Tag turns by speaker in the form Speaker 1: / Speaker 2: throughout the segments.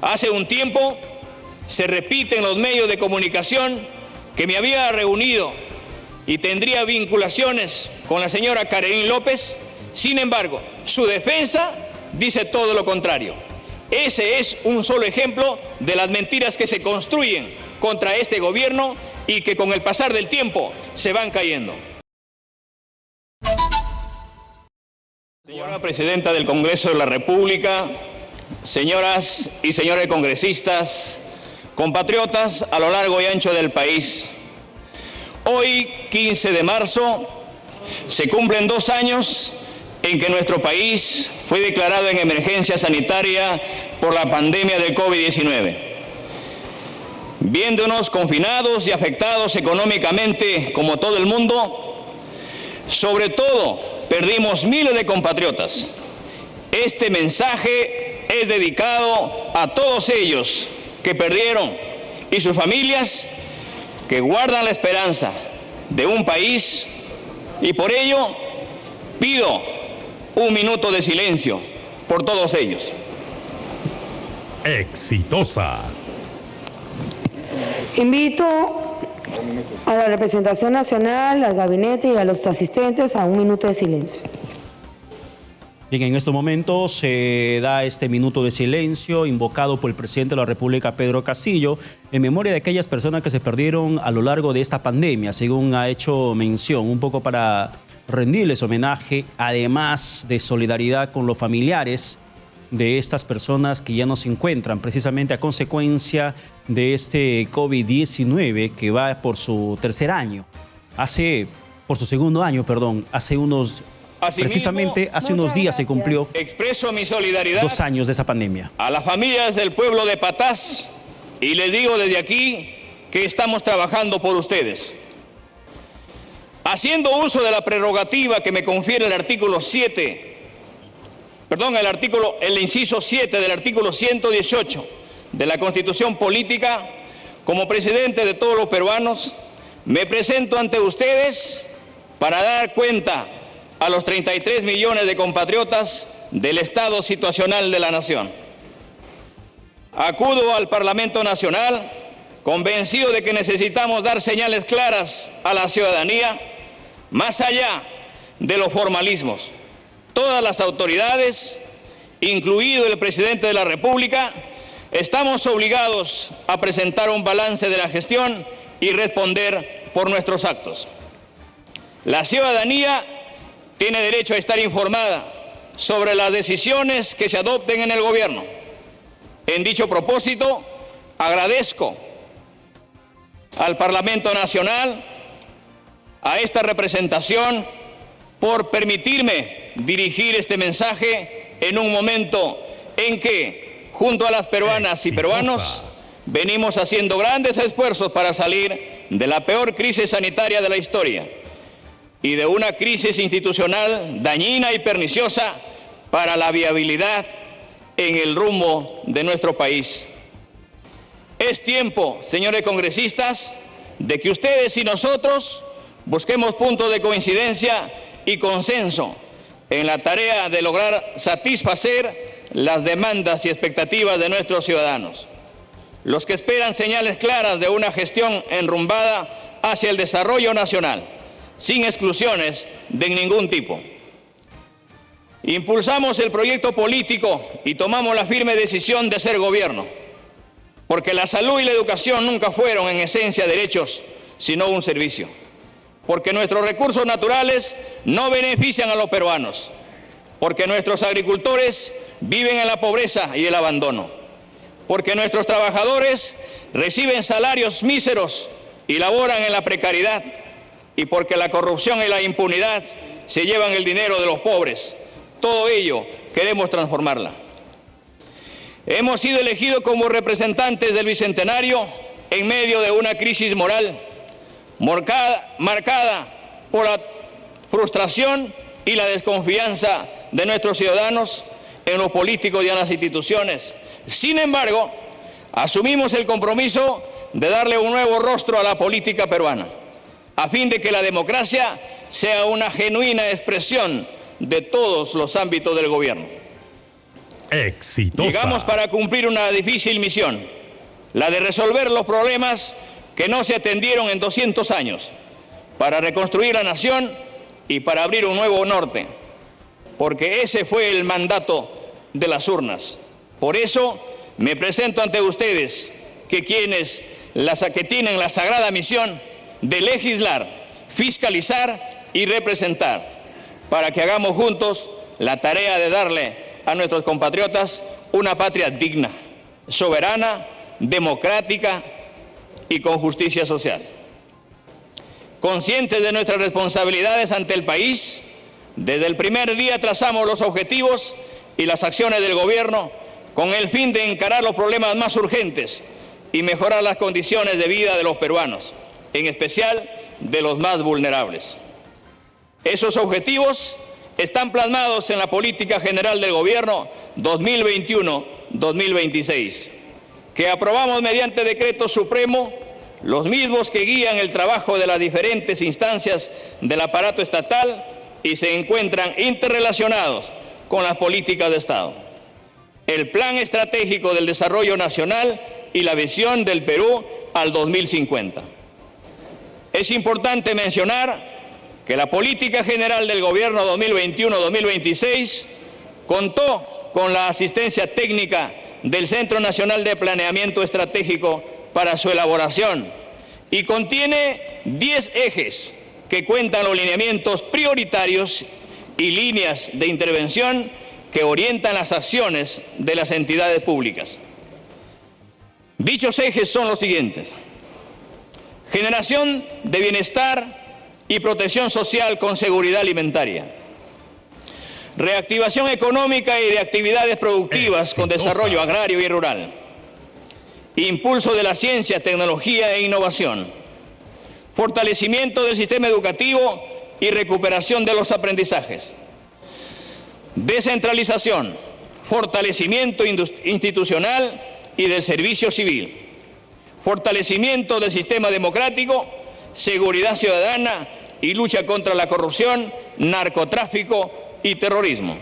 Speaker 1: Hace un tiempo se repite en los medios de comunicación que me había reunido y tendría vinculaciones con la señora Carolyn López. Sin embargo, su defensa dice todo lo contrario. Ese es un solo ejemplo de las mentiras que se construyen contra este gobierno y que con el pasar del tiempo se van cayendo. Señora Presidenta del Congreso de la República, señoras y señores congresistas, compatriotas a lo largo y ancho del país, hoy, 15 de marzo, se cumplen 2 años en que nuestro país fue declarado en emergencia sanitaria por la pandemia del COVID-19. Viéndonos confinados y afectados económicamente como todo el mundo, sobre todo perdimos miles de compatriotas. Este mensaje es dedicado a todos ellos que perdieron y sus familias que guardan la esperanza de un país, y por ello pido un minuto de silencio por todos ellos.
Speaker 2: Exitosa.
Speaker 3: Invito a la representación nacional, al gabinete y a los asistentes a un minuto de silencio.
Speaker 4: Bien, en estos momentos se da este minuto de silencio invocado por el presidente de la República, Pedro Castillo, en memoria de aquellas personas que se perdieron a lo largo de esta pandemia, según ha hecho mención, un poco para rendirles homenaje, además de solidaridad con los familiares de estas personas que ya no se encuentran precisamente a consecuencia de este COVID-19 que va por su tercer año. Por su segundo año, perdón, precisamente hace unos días se cumplió
Speaker 1: expreso mi solidaridad
Speaker 4: 2 años de esa pandemia.
Speaker 1: a las familias del pueblo de Patás y les digo desde aquí que estamos trabajando por ustedes. Haciendo uso de la prerrogativa que me confiere el inciso 7 del artículo 118 de la Constitución Política, como presidente de todos los peruanos, me presento ante ustedes para dar cuenta a los 33 millones de compatriotas del estado situacional de la nación. Acudo al Parlamento Nacional convencido de que necesitamos dar señales claras a la ciudadanía, más allá de los formalismos. Todas las autoridades, incluido el presidente de la República, estamos obligados a presentar un balance de la gestión y responder por nuestros actos. La ciudadanía tiene derecho a estar informada sobre las decisiones que se adopten en el gobierno. En dicho propósito, agradezco al Parlamento Nacional, a esta representación, por permitirme dirigir este mensaje en un momento en que, junto a las peruanas y peruanos, venimos haciendo grandes esfuerzos para salir de la peor crisis sanitaria de la historia y de una crisis institucional dañina y perniciosa para la viabilidad en el rumbo de nuestro país. Es tiempo, señores congresistas, de que ustedes y nosotros busquemos puntos de coincidencia y consenso en la tarea de lograr satisfacer las demandas y expectativas de nuestros ciudadanos, los que esperan señales claras de una gestión enrumbada hacia el desarrollo nacional, sin exclusiones de ningún tipo. Impulsamos el proyecto político y tomamos la firme decisión de ser gobierno, porque la salud y la educación nunca fueron en esencia derechos, sino un servicio. Porque nuestros recursos naturales no benefician a los peruanos, porque nuestros agricultores viven en la pobreza y el abandono, porque nuestros trabajadores reciben salarios míseros y laboran en la precariedad, y porque la corrupción y la impunidad se llevan el dinero de los pobres. Todo ello queremos transformarla. Hemos sido elegidos como representantes del Bicentenario en medio de una crisis moral marcada por la frustración y la desconfianza de nuestros ciudadanos en los políticos y en las instituciones. Sin embargo, asumimos el compromiso de darle un nuevo rostro a la política peruana, a fin de que la democracia sea una genuina expresión de todos los ámbitos del gobierno.
Speaker 2: exitosa.
Speaker 1: Llegamos para cumplir una difícil misión, la de resolver los problemas que no se atendieron en 200 años, para reconstruir la nación y para abrir un nuevo norte, porque ese fue el mandato de las urnas. Por eso me presento ante ustedes, que tienen la sagrada misión de legislar, fiscalizar y representar, para que hagamos juntos la tarea de darle a nuestros compatriotas una patria digna, soberana, democrática y con justicia social. Conscientes de nuestras responsabilidades ante el país, desde el primer día trazamos los objetivos y las acciones del gobierno con el fin de encarar los problemas más urgentes y mejorar las condiciones de vida de los peruanos, en especial de los más vulnerables. Esos objetivos están plasmados en la Política General del Gobierno 2021-2026, que aprobamos mediante decreto supremo, los mismos que guían el trabajo de las diferentes instancias del aparato estatal y se encuentran interrelacionados con las políticas de Estado. El Plan Estratégico del Desarrollo Nacional y la visión del Perú al 2050. Es importante mencionar que la Política General del Gobierno 2021-2026 contó con la asistencia técnica del Centro Nacional de Planeamiento Estratégico para su elaboración y contiene 10 ejes que cuentan los lineamientos prioritarios y líneas de intervención que orientan las acciones de las entidades públicas. Dichos ejes son los siguientes: generación de bienestar y protección social con seguridad alimentaria, reactivación económica y de actividades productivas con desarrollo agrario y rural, impulso de la ciencia, tecnología e innovación, fortalecimiento del sistema educativo y recuperación de los aprendizajes, descentralización, fortalecimiento institucional y del servicio civil, fortalecimiento del sistema democrático, seguridad ciudadana y lucha contra la corrupción, narcotráfico y terrorismo,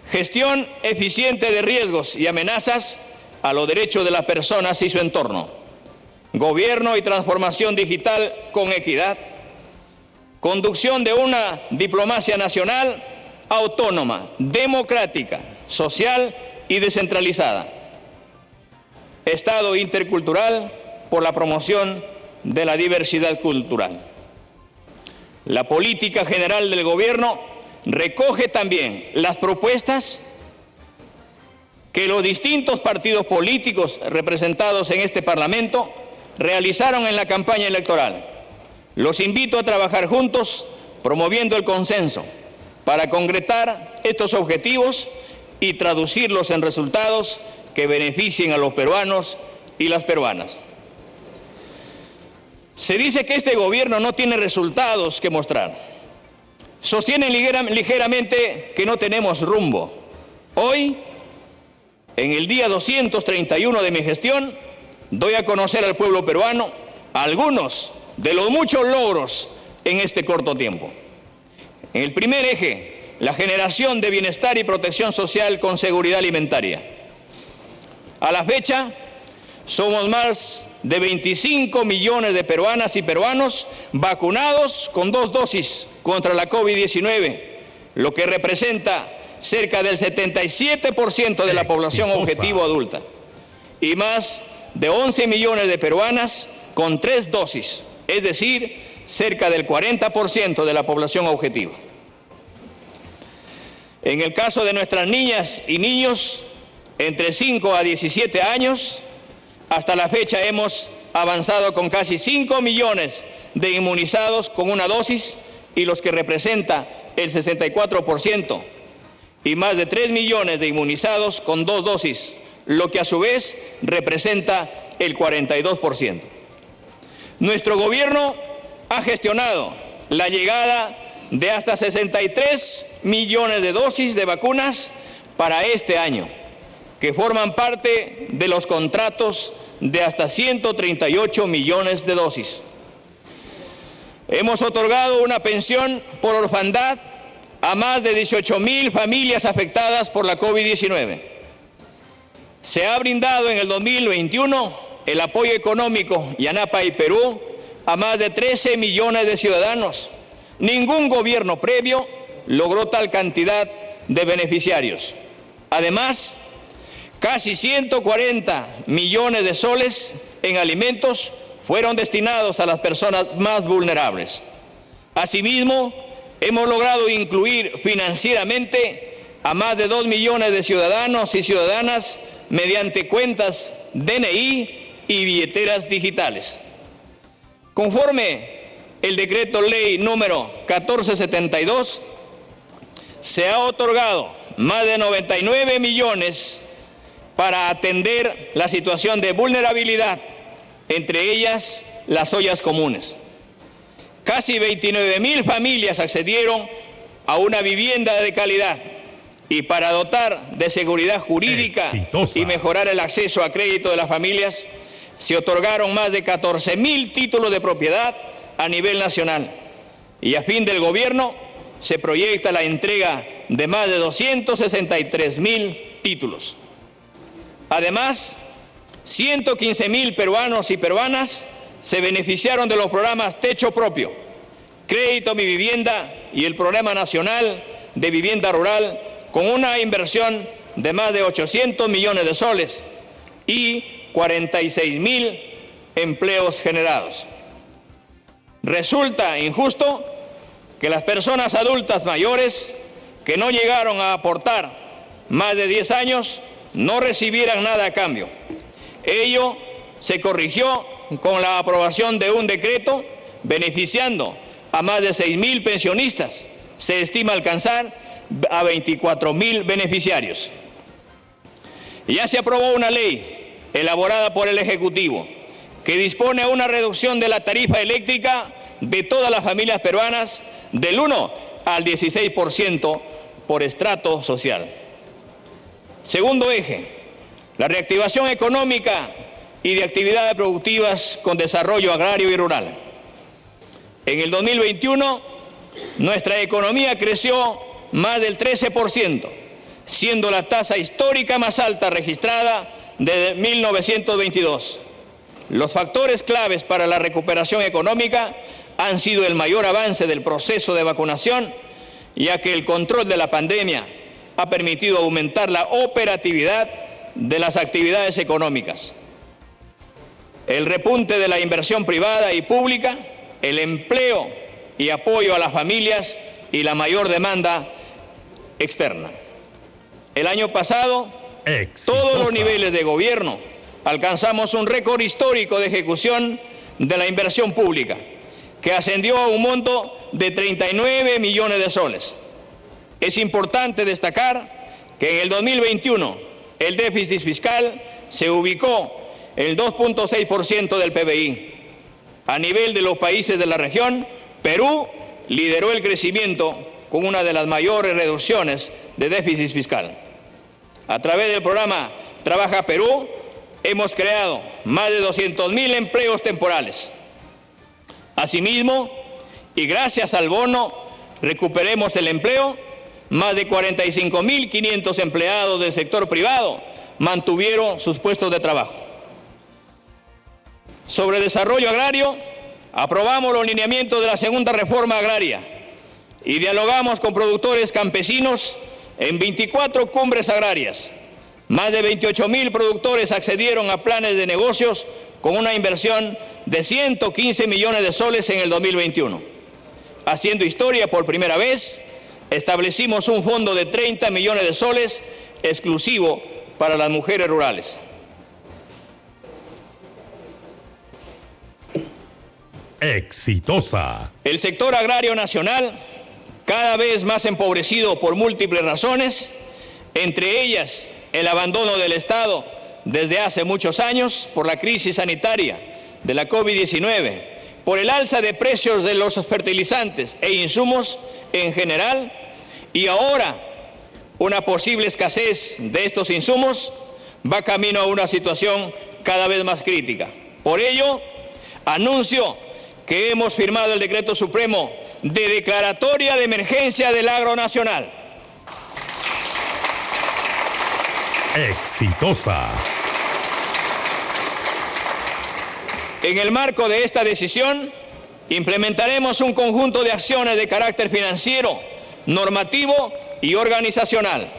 Speaker 1: gestión eficiente de riesgos y amenazas a los derechos de las personas y su entorno, gobierno y transformación digital con equidad, conducción de una diplomacia nacional autónoma, democrática, social y descentralizada, Estado intercultural por la promoción de la diversidad cultural. La política general del gobierno recoge también las propuestas que los distintos partidos políticos representados en este Parlamento realizaron en la campaña electoral. Los invito a trabajar juntos, promoviendo el consenso, para concretar estos objetivos y traducirlos en resultados que beneficien a los peruanos y las peruanas. Se dice que este gobierno no tiene resultados que mostrar. Sostienen ligeramente que no tenemos rumbo. Hoy, en el día 231 de mi gestión, doy a conocer al pueblo peruano algunos de los muchos logros en este corto tiempo. En el primer eje, la generación de bienestar y protección social con seguridad alimentaria. A la fecha, somos más de 25 millones de peruanas y peruanos vacunados con 2 dosis contra la COVID-19, lo que representa cerca del 77% de la población objetivo adulta, y más de 11 millones de peruanas con 3 dosis, es decir, cerca del 40% de la población objetivo. En el caso de nuestras niñas y niños entre 5 a 17 años, hasta la fecha hemos avanzado con casi 5 millones de inmunizados con una dosis, y los que representa el 64%, y más de 3 millones de inmunizados con 2 dosis, lo que a su vez representa el 42%. Nuestro gobierno ha gestionado la llegada de hasta 63 millones de dosis de vacunas para este año, que forman parte de los contratos de hasta 138 millones de dosis. Hemos otorgado una pensión por orfandad a más de 18,000 familias afectadas por la COVID-19. Se ha brindado en el 2021 el apoyo económico YANAPA y Perú a más de 13 millones de ciudadanos. Ningún gobierno previo logró tal cantidad de beneficiarios. Además, casi 140 millones de soles en alimentos fueron destinados a las personas más vulnerables. Asimismo, hemos logrado incluir financieramente a más de 2 millones de ciudadanos y ciudadanas mediante cuentas DNI y billeteras digitales. Conforme el decreto ley número 1472, se ha otorgado más de 99 millones para atender la situación de vulnerabilidad, entre ellas las ollas comunes. Casi 29,000 familias accedieron a una vivienda de calidad y para dotar de seguridad jurídica y mejorar el acceso a crédito de las familias, se otorgaron más de 14,000 títulos de propiedad a nivel nacional y a fin del gobierno se proyecta la entrega de más de 263,000 títulos. Además, 115,000 peruanos y peruanas se beneficiaron de los programas Techo Propio, Crédito Mi Vivienda y el Programa Nacional de Vivienda Rural con una inversión de más de 800 millones de soles y 46,000 empleos generados. Resulta injusto que las personas adultas mayores que no llegaron a aportar más de 10 años no recibieran nada a cambio. Ello se corrigió con la aprobación de un decreto beneficiando a más de 6,000 pensionistas. Se estima alcanzar a 24,000 beneficiarios. Ya se aprobó una ley elaborada por el Ejecutivo que dispone una reducción de la tarifa eléctrica de todas las familias peruanas del 1 al 16% por estrato social. Segundo eje, la reactivación económica y de actividades productivas con desarrollo agrario y rural. En el 2021, nuestra economía creció más del 13%, siendo la tasa histórica más alta registrada desde 1922. Los factores claves para la recuperación económica han sido el mayor avance del proceso de vacunación, ya que el control de la pandemia ha permitido aumentar la operatividad de las actividades económicas, el repunte de la inversión privada y pública, el empleo y apoyo a las familias y la mayor demanda externa. El año pasado, todos los niveles de gobierno alcanzamos un récord histórico de ejecución de la inversión pública, que ascendió a un monto de 39 millones de soles. Es importante destacar que en el 2021 el déficit fiscal se ubicó en el 2.6% del PBI. A nivel de los países de la región, Perú lideró el crecimiento con una de las mayores reducciones de déficit fiscal. A través del programa Trabaja Perú, hemos creado más de 200,000 empleos temporales. Asimismo, y gracias al bono Recuperemos el Empleo, más de 45,500 empleados del sector privado mantuvieron sus puestos de trabajo. Sobre desarrollo agrario, aprobamos los lineamientos de la segunda reforma agraria y dialogamos con productores campesinos en 24 cumbres agrarias. Más de 28,000 productores accedieron a planes de negocios con una inversión de 115 millones de soles en el 2021. Haciendo historia por primera vez, establecimos un fondo de 30 millones de soles exclusivo para las mujeres rurales.
Speaker 2: Exitosa.
Speaker 1: El sector agrario nacional, cada vez más empobrecido por múltiples razones, entre ellas el abandono del Estado desde hace muchos años por la crisis sanitaria de la COVID-19, por el alza de precios de los fertilizantes e insumos en general y ahora una posible escasez de estos insumos, va camino a una situación cada vez más crítica. Por ello, anuncio que hemos firmado el Decreto Supremo de Declaratoria de Emergencia del Agro Nacional.
Speaker 2: Exitosa.
Speaker 1: En el marco de esta decisión, implementaremos un conjunto de acciones de carácter financiero, normativo y organizacional.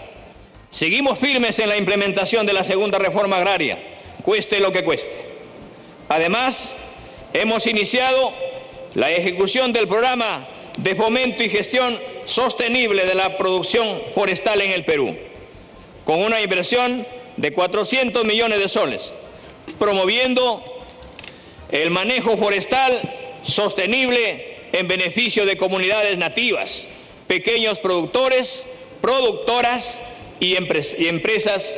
Speaker 1: Seguimos firmes en la implementación de la segunda reforma agraria, cueste lo que cueste. Además, hemos iniciado la ejecución del programa de fomento y gestión sostenible de la producción forestal en el Perú, con una inversión de 400 millones de soles, promoviendo el manejo forestal sostenible en beneficio de comunidades nativas, pequeños productores, productoras y empresas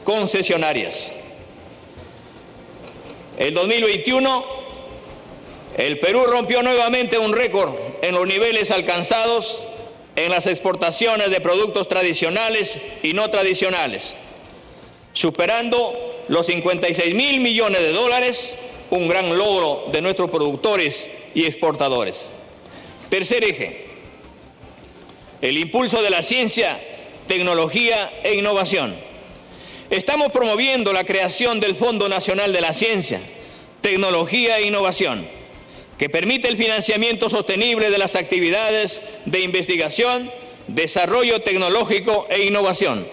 Speaker 1: concesionarias. En 2021, el Perú rompió nuevamente un récord en los niveles alcanzados en las exportaciones de productos tradicionales y no tradicionales, superando los 56.000 millones de dólares, un gran logro de nuestros productores y exportadores. Tercer eje, el impulso de la ciencia, tecnología e innovación. Estamos promoviendo la creación del Fondo Nacional de la Ciencia, Tecnología e Innovación, que permite el financiamiento sostenible de las actividades de investigación, desarrollo tecnológico e innovación.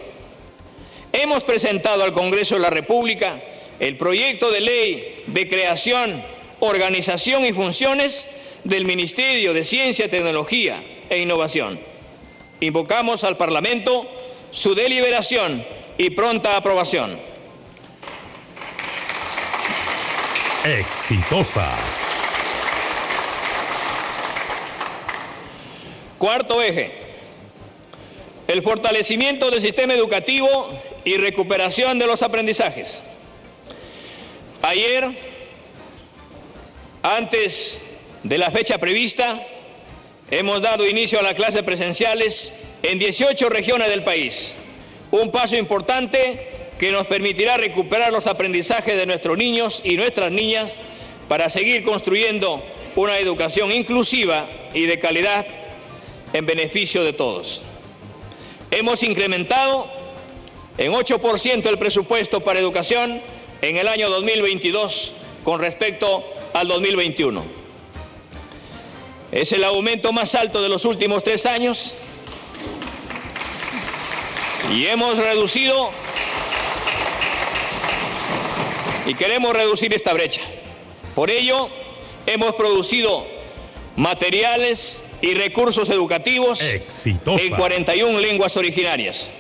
Speaker 1: Hemos presentado al Congreso de la República el proyecto de ley de creación, organización y funciones del Ministerio de Ciencia, Tecnología e Innovación. Invocamos al Parlamento su deliberación y pronta aprobación.
Speaker 2: Exitosa.
Speaker 1: Cuarto eje, el fortalecimiento del sistema educativo y recuperación de los aprendizajes. Ayer, antes de la fecha prevista, hemos dado inicio a las clases presenciales en 18 regiones del país. Un paso importante que nos permitirá recuperar los aprendizajes de nuestros niños y nuestras niñas para seguir construyendo una educación inclusiva y de calidad en beneficio de todos. Hemos incrementado en 8% el presupuesto para educación en el año 2022 con respecto al 2021. Es el aumento más alto de los últimos 3 años y hemos reducido y queremos reducir esta brecha. Por ello, hemos producido materiales y recursos educativos
Speaker 2: Exitosa.
Speaker 1: en 41 lenguas originarias.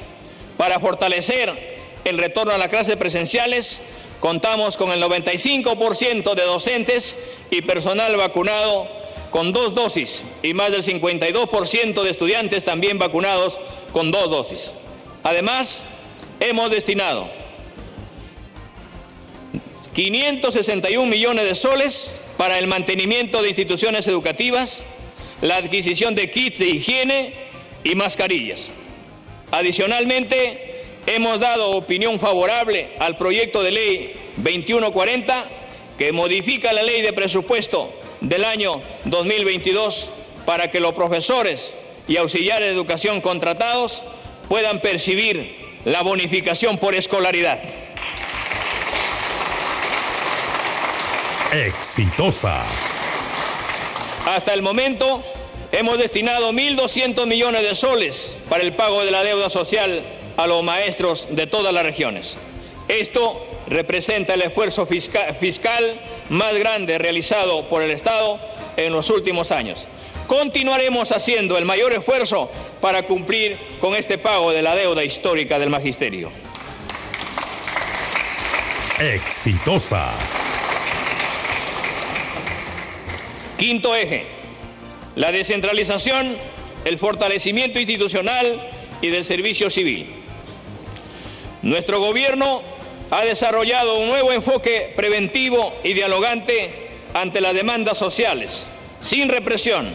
Speaker 1: Para fortalecer el retorno a las clases presenciales, contamos con el 95% de docentes y personal vacunado con 2 dosis y más del 52% de estudiantes también vacunados con 2 dosis. Además, hemos destinado 561 millones de soles para el mantenimiento de instituciones educativas, la adquisición de kits de higiene y mascarillas. Adicionalmente, hemos dado opinión favorable al proyecto de ley 2140 que modifica la ley de presupuesto del año 2022 para que los profesores y auxiliares de educación contratados puedan percibir la bonificación por escolaridad.
Speaker 2: Exitosa.
Speaker 1: Hasta el momento hemos destinado 1.200 millones de soles para el pago de la deuda social a los maestros de todas las regiones. Esto representa el esfuerzo fiscal más grande realizado por el Estado en los últimos años. Continuaremos haciendo el mayor esfuerzo para cumplir con este pago de la deuda histórica del magisterio.
Speaker 2: Exitosa.
Speaker 1: Quinto eje, la descentralización, el fortalecimiento institucional y del servicio civil. Nuestro gobierno ha desarrollado un nuevo enfoque preventivo y dialogante ante las demandas sociales, sin represión.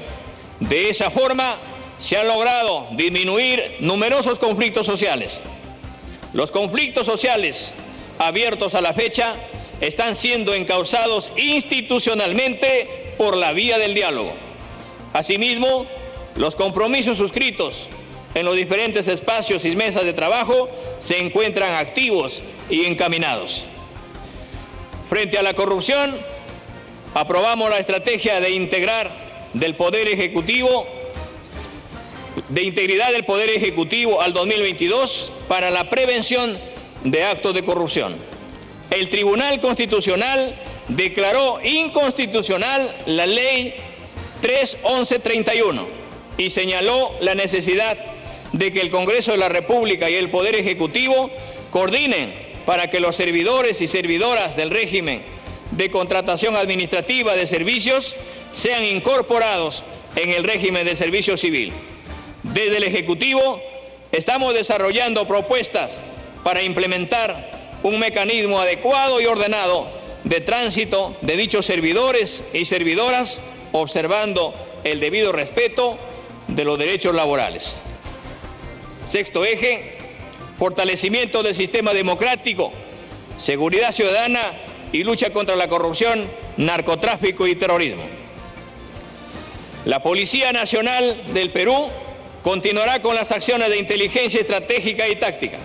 Speaker 1: De esa forma, se han logrado disminuir numerosos conflictos sociales. Los conflictos sociales abiertos a la fecha están siendo encauzados institucionalmente por la vía del diálogo. Asimismo, los compromisos suscritos en los diferentes espacios y mesas de trabajo se encuentran activos y encaminados. Frente a la corrupción, aprobamos la estrategia de integridad del Poder Ejecutivo al 2022 para la prevención de actos de corrupción. El Tribunal Constitucional declaró inconstitucional la Ley 3.1131 y señaló la necesidad de que el Congreso de la República y el Poder Ejecutivo coordinen para que los servidores y servidoras del régimen de contratación administrativa de servicios sean incorporados en el régimen de servicio civil. Desde el Ejecutivo estamos desarrollando propuestas para implementar un mecanismo adecuado y ordenado de tránsito de dichos servidores y servidoras, observando el debido respeto de los derechos laborales. Sexto eje, fortalecimiento del sistema democrático, seguridad ciudadana y lucha contra la corrupción, narcotráfico y terrorismo. La Policía Nacional del Perú continuará con las acciones de inteligencia estratégica y táctica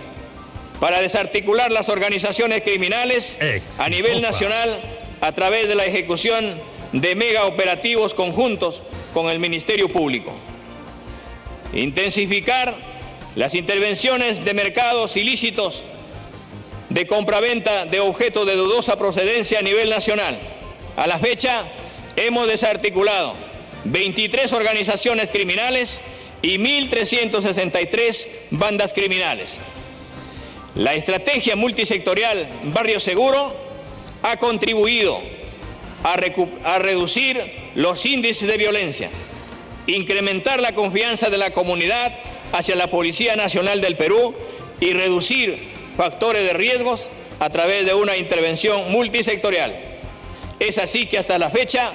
Speaker 1: para desarticular las organizaciones criminales a nivel nacional a través de la ejecución de megaoperativos conjuntos con el Ministerio Público. Intensificar las intervenciones de mercados ilícitos de compraventa de objetos de dudosa procedencia a nivel nacional. A la fecha hemos desarticulado 23 organizaciones criminales y 1.363 bandas criminales. La estrategia multisectorial Barrio Seguro ha contribuido a reducir los índices de violencia, incrementar la confianza de la comunidad hacia la Policía Nacional del Perú y reducir factores de riesgos a través de una intervención multisectorial. Es así que hasta la fecha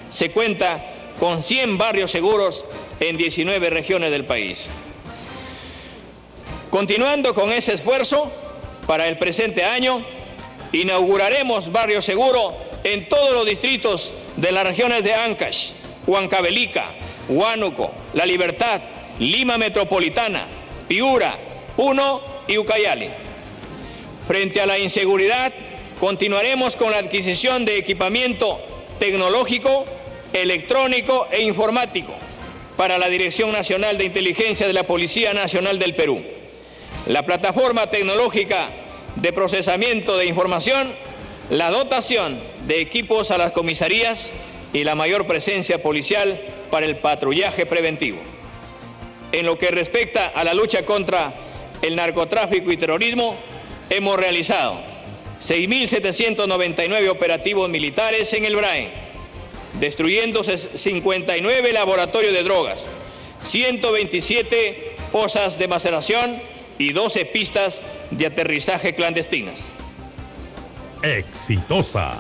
Speaker 1: se cuenta con 100 barrios seguros en 19 regiones del país. Continuando con ese esfuerzo, para el presente año inauguraremos barrio seguro en todos los distritos de las regiones de Ancash, Huancavelica, Huánuco, La Libertad, Lima Metropolitana, Piura, Puno y Ucayali. Frente a la inseguridad, continuaremos con la adquisición de equipamiento tecnológico, electrónico e informático para la Dirección Nacional de Inteligencia de la Policía Nacional del Perú. La plataforma tecnológica de procesamiento de información, la dotación de equipos a las comisarías y la mayor presencia policial para el patrullaje preventivo. En lo que respecta a la lucha contra el narcotráfico y terrorismo, hemos realizado 6.799 operativos militares en el BRAE, destruyendo 59 laboratorios de drogas, 127 fosas de maceración y 12 pistas de aterrizaje clandestinas.
Speaker 2: Exitosa.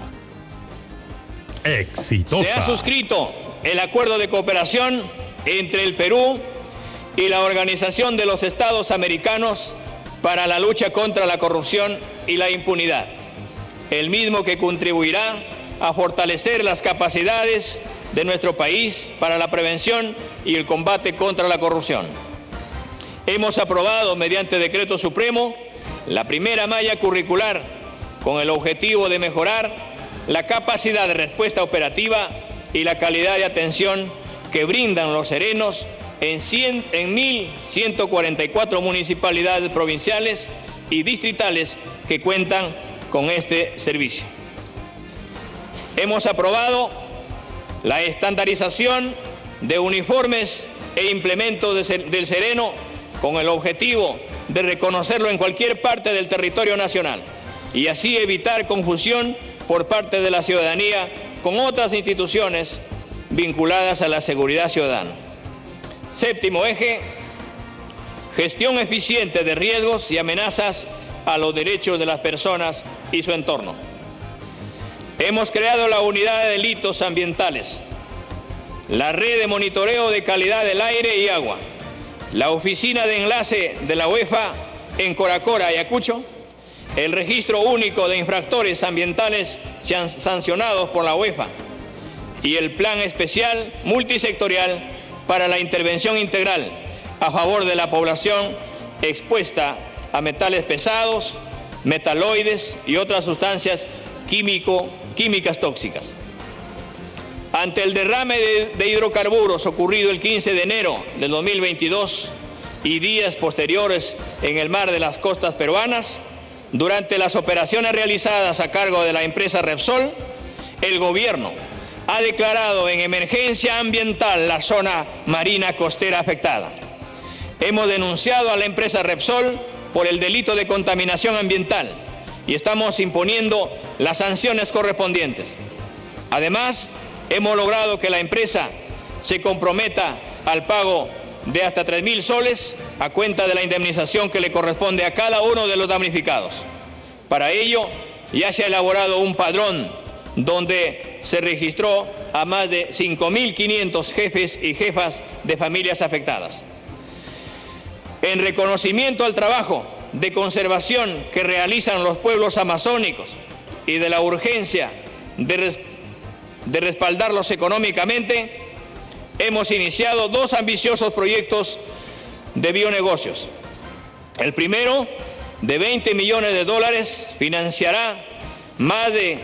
Speaker 2: Exitosa.
Speaker 1: Se ha suscrito el acuerdo de cooperación entre el Perú y la Organización de los Estados Americanos para la lucha contra la corrupción y la impunidad, el mismo que contribuirá a fortalecer las capacidades de nuestro país para la prevención y el combate contra la corrupción. Hemos aprobado mediante decreto supremo la primera malla curricular con el objetivo de mejorar la capacidad de respuesta operativa y la calidad de atención que brindan los serenos en 1.144 municipalidades provinciales y distritales que cuentan con este servicio. Hemos aprobado la estandarización de uniformes e implementos del sereno con el objetivo de reconocerlo en cualquier parte del territorio nacional y así evitar confusión por parte de la ciudadanía con otras instituciones vinculadas a la seguridad ciudadana. Séptimo eje, gestión eficiente de riesgos y amenazas a los derechos de las personas y su entorno. Hemos creado la unidad de delitos ambientales, la red de monitoreo de calidad del aire y agua, la oficina de enlace de la UEFA en Coracora, Ayacucho, el registro único de infractores ambientales sancionados por la UEFA y el plan especial multisectorial para la intervención integral a favor de la población expuesta a metales pesados, metaloides y otras sustancias químicas tóxicas. Ante el derrame de hidrocarburos ocurrido el 15 de enero de 2022 y días posteriores en el mar de las costas peruanas, durante las operaciones realizadas a cargo de la empresa Repsol, el gobierno ha declarado en emergencia ambiental la zona marina costera afectada. Hemos denunciado a la empresa Repsol por el delito de contaminación ambiental y estamos imponiendo las sanciones correspondientes. Además, hemos logrado que la empresa se comprometa al pago de hasta 3.000 soles a cuenta de la indemnización que le corresponde a cada uno de los damnificados. Para ello, ya se ha elaborado un padrón donde se registró a más de 5.500 jefes y jefas de familias afectadas. En reconocimiento al trabajo de conservación que realizan los pueblos amazónicos y de la urgencia de respaldarlos económicamente, hemos iniciado 2 ambiciosos proyectos de bionegocios. El primero, de $20 millones, financiará más de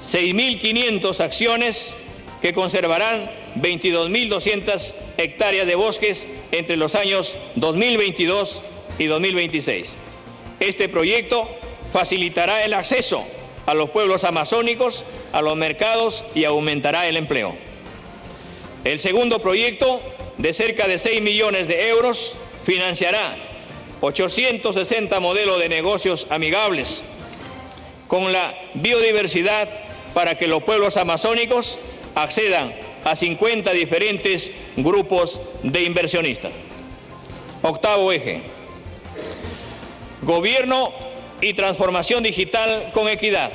Speaker 1: 6.500 acciones que conservarán 22.200 hectáreas de bosques entre los años 2022 y 2026. Este proyecto facilitará el acceso a los pueblos amazónicos, a los mercados y aumentará el empleo. El segundo proyecto, de cerca de 6 millones de euros, financiará 860 modelos de negocios amigables con la biodiversidad para que los pueblos amazónicos accedan a 50 diferentes grupos de inversionistas. Octavo eje: gobierno y transformación digital con equidad.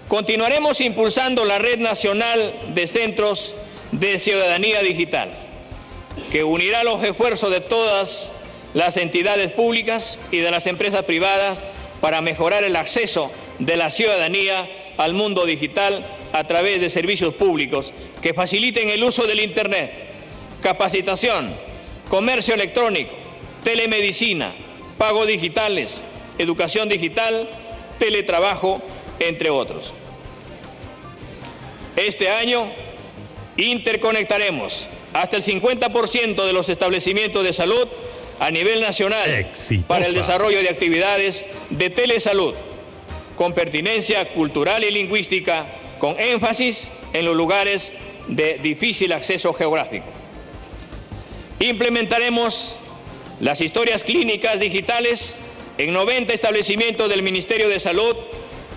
Speaker 1: Continuaremos impulsando la Red Nacional de Centros de Ciudadanía Digital, que unirá los esfuerzos de todas las entidades públicas y de las empresas privadas para mejorar el acceso de la ciudadanía al mundo digital a través de servicios públicos que faciliten el uso del Internet, capacitación, comercio electrónico, telemedicina, pagos digitales, educación digital, teletrabajo, entre otros. Este año interconectaremos hasta el 50% de los establecimientos de salud a nivel nacional
Speaker 2: Exitosa.
Speaker 1: Para el desarrollo de actividades de telesalud con pertinencia cultural y lingüística, con énfasis en los lugares de difícil acceso geográfico. Implementaremos las historias clínicas digitales en 90 establecimientos del Ministerio de Salud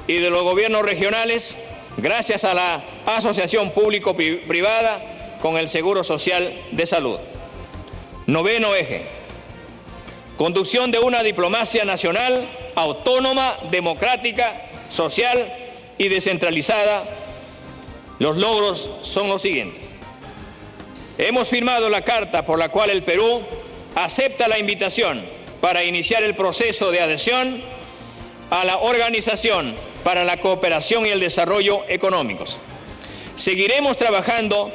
Speaker 1: y de los gobiernos regionales, gracias a la asociación público-privada con el Seguro Social de Salud. Noveno eje: conducción de una diplomacia nacional autónoma, democrática, social y descentralizada. Los logros son los siguientes. Hemos firmado la carta por la cual el Perú acepta la invitación para iniciar el proceso de adhesión a la Organización para la Cooperación y el Desarrollo Económicos. Seguiremos trabajando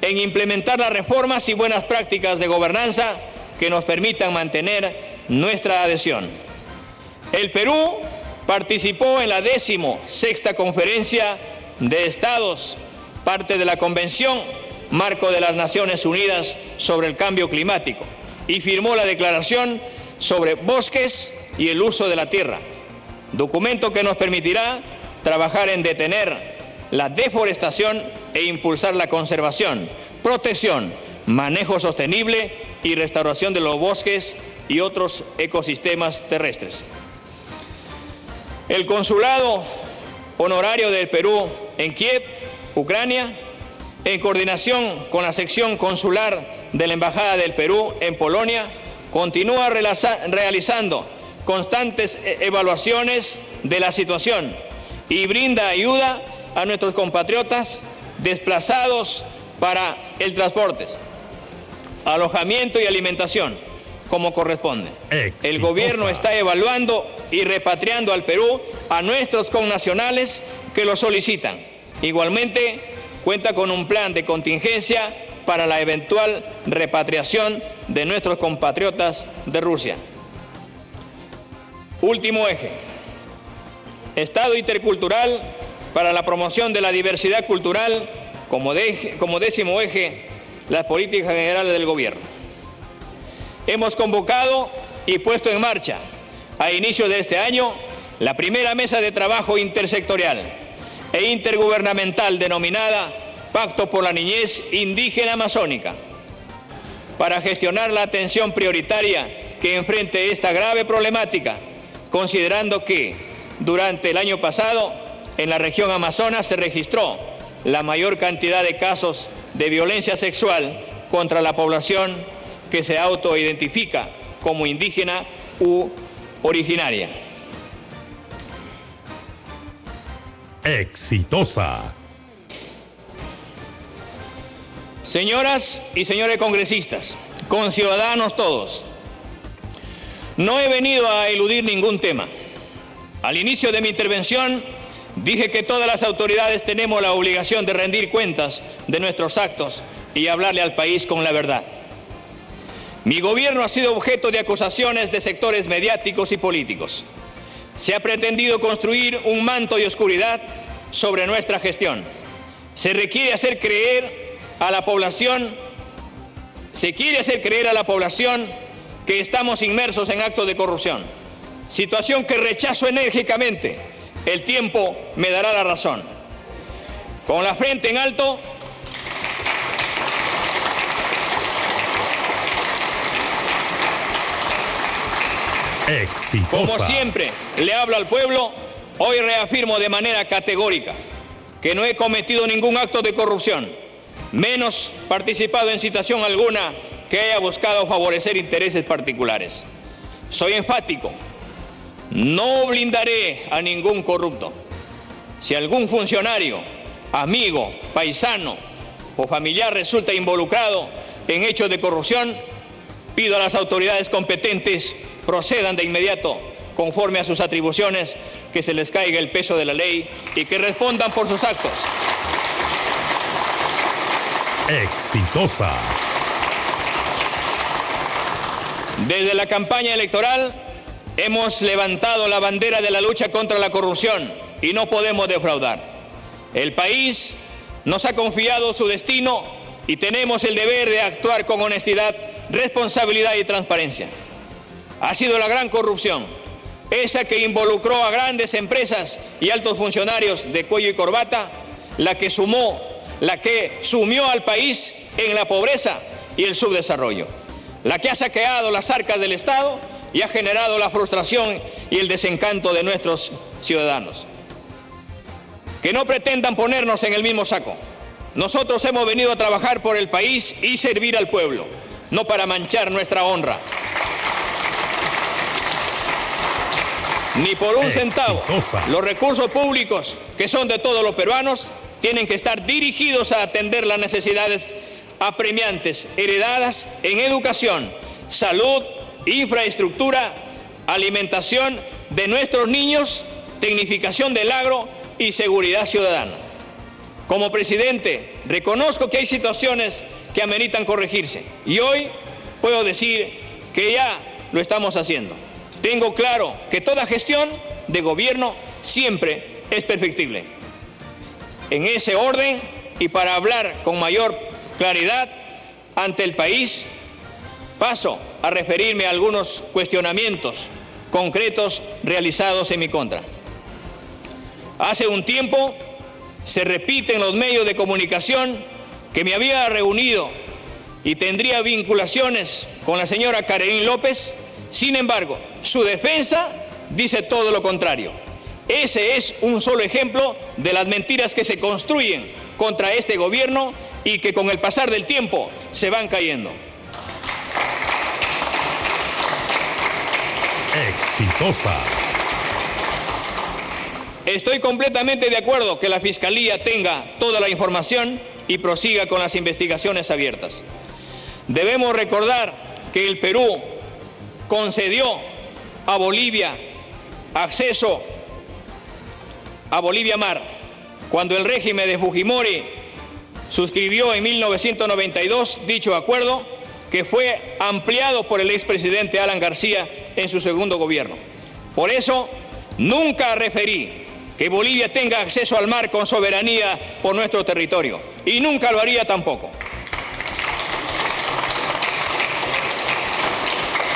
Speaker 1: en implementar las reformas y buenas prácticas de gobernanza que nos permitan mantener nuestra adhesión. El Perú participó en la 16ª Conferencia de Estados, parte de la Convención Marco de las Naciones Unidas sobre el Cambio Climático, y firmó la Declaración sobre Bosques y el Uso de la Tierra, documento que nos permitirá trabajar en detener la deforestación e impulsar la conservación, protección, manejo sostenible y restauración de los bosques y otros ecosistemas terrestres. El Consulado Honorario del Perú en Kiev, Ucrania, en coordinación con la sección consular de la Embajada del Perú en Polonia, continúa realizando constantes evaluaciones de la situación y brinda ayuda a nuestros compatriotas desplazados para el transporte, alojamiento y alimentación, como corresponde.
Speaker 2: Exitosa.
Speaker 1: El gobierno está evaluando y repatriando al Perú a nuestros connacionales que lo solicitan. Igualmente, cuenta con un plan de contingencia para la eventual repatriación de nuestros compatriotas de Rusia. Último eje, Estado intercultural para la promoción de la diversidad cultural como décimo eje, las políticas generales del Gobierno. Hemos convocado y puesto en marcha a inicios de este año la primera mesa de trabajo intersectorial e intergubernamental denominada Pacto por la Niñez Indígena Amazónica, para gestionar la atención prioritaria que enfrente esta grave problemática, considerando que durante el año pasado en la región Amazonas se registró la mayor cantidad de casos de violencia sexual contra la población que se autoidentifica como indígena u originaria.
Speaker 2: Exitosa.
Speaker 1: Señoras y señores congresistas, conciudadanos todos, no he venido a eludir ningún tema. Al inicio de mi intervención dije que todas las autoridades tenemos la obligación de rendir cuentas de nuestros actos y hablarle al país con la verdad. Mi gobierno ha sido objeto de acusaciones de sectores mediáticos y políticos. Se ha pretendido construir un manto de oscuridad sobre nuestra gestión. Se quiere hacer creer a la población que estamos inmersos en actos de corrupción, situación que rechazo enérgicamente. El tiempo me dará la razón. Con la frente en alto,
Speaker 2: Exitosa.
Speaker 1: como siempre le hablo al pueblo, hoy reafirmo de manera categórica que no he cometido ningún acto de corrupción, menos participado en situación alguna que haya buscado favorecer intereses particulares. Soy enfático, no blindaré a ningún corrupto. Si algún funcionario, amigo, paisano o familiar resulta involucrado en hechos de corrupción, pido a las autoridades competentes procedan de inmediato conforme a sus atribuciones, que se les caiga el peso de la ley y que respondan por sus actos.
Speaker 2: Exitosa.
Speaker 1: Desde la campaña electoral hemos levantado la bandera de la lucha contra la corrupción y no podemos defraudar. El país nos ha confiado su destino y tenemos el deber de actuar con honestidad, responsabilidad y transparencia. Ha sido la gran corrupción, esa que involucró a grandes empresas y altos funcionarios de cuello y corbata, la que sumió al país en la pobreza y el subdesarrollo, la que ha saqueado las arcas del Estado y ha generado la frustración y el desencanto de nuestros ciudadanos. Que no pretendan ponernos en el mismo saco. Nosotros hemos venido a trabajar por el país y servir al pueblo, no para manchar nuestra honra. Ni por un centavo. Los recursos públicos, que son de todos los peruanos, tienen que estar dirigidos a atender las necesidades apremiantes heredadas en educación, salud, infraestructura, alimentación de nuestros niños, tecnificación del agro y seguridad ciudadana. Como presidente, reconozco que hay situaciones que ameritan corregirse y hoy puedo decir que ya lo estamos haciendo. Tengo claro que toda gestión de gobierno siempre es perfectible. En ese orden y para hablar con mayor claridad ante el país, paso a referirme a algunos cuestionamientos concretos realizados en mi contra. Hace un tiempo se repite en los medios de comunicación que me había reunido y tendría vinculaciones con la señora Caroline López. Sin embargo, su defensa dice todo lo contrario. Ese es un solo ejemplo de las mentiras que se construyen contra este gobierno y que con el pasar del tiempo se van cayendo.
Speaker 2: Exitosa.
Speaker 1: Estoy completamente de acuerdo que la Fiscalía tenga toda la información y prosiga con las investigaciones abiertas. Debemos recordar que el Perú concedió a Bolivia acceso a Bolivia Mar, cuando el régimen de Fujimori suscribió en 1992 dicho acuerdo, que fue ampliado por el expresidente Alan García en su segundo gobierno. Por eso, nunca referí que Bolivia tenga acceso al mar con soberanía por nuestro territorio, y nunca lo haría tampoco.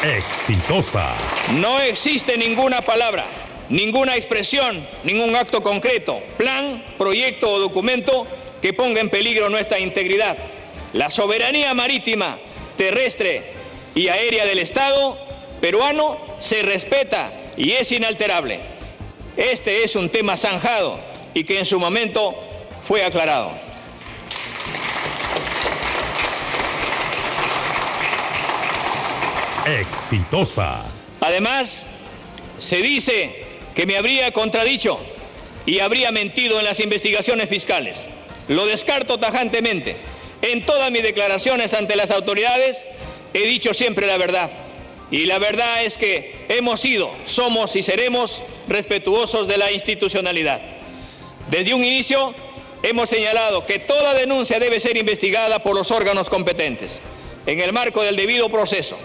Speaker 2: Exitosa.
Speaker 1: No existe ninguna palabra, ninguna expresión, ningún acto concreto, plan, proyecto o documento que ponga en peligro nuestra integridad. La soberanía marítima, terrestre y aérea del Estado peruano se respeta y es inalterable. Este es un tema zanjado y que en su momento fue aclarado.
Speaker 2: Exitosa.
Speaker 1: Además, se dice que me habría contradicho y habría mentido en las investigaciones fiscales. Lo descarto tajantemente. En todas mis declaraciones ante las autoridades he dicho siempre la verdad. Y la verdad es que hemos sido, somos y seremos respetuosos de la institucionalidad. Desde un inicio hemos señalado que toda denuncia debe ser investigada por los órganos competentes, en el marco del debido proceso.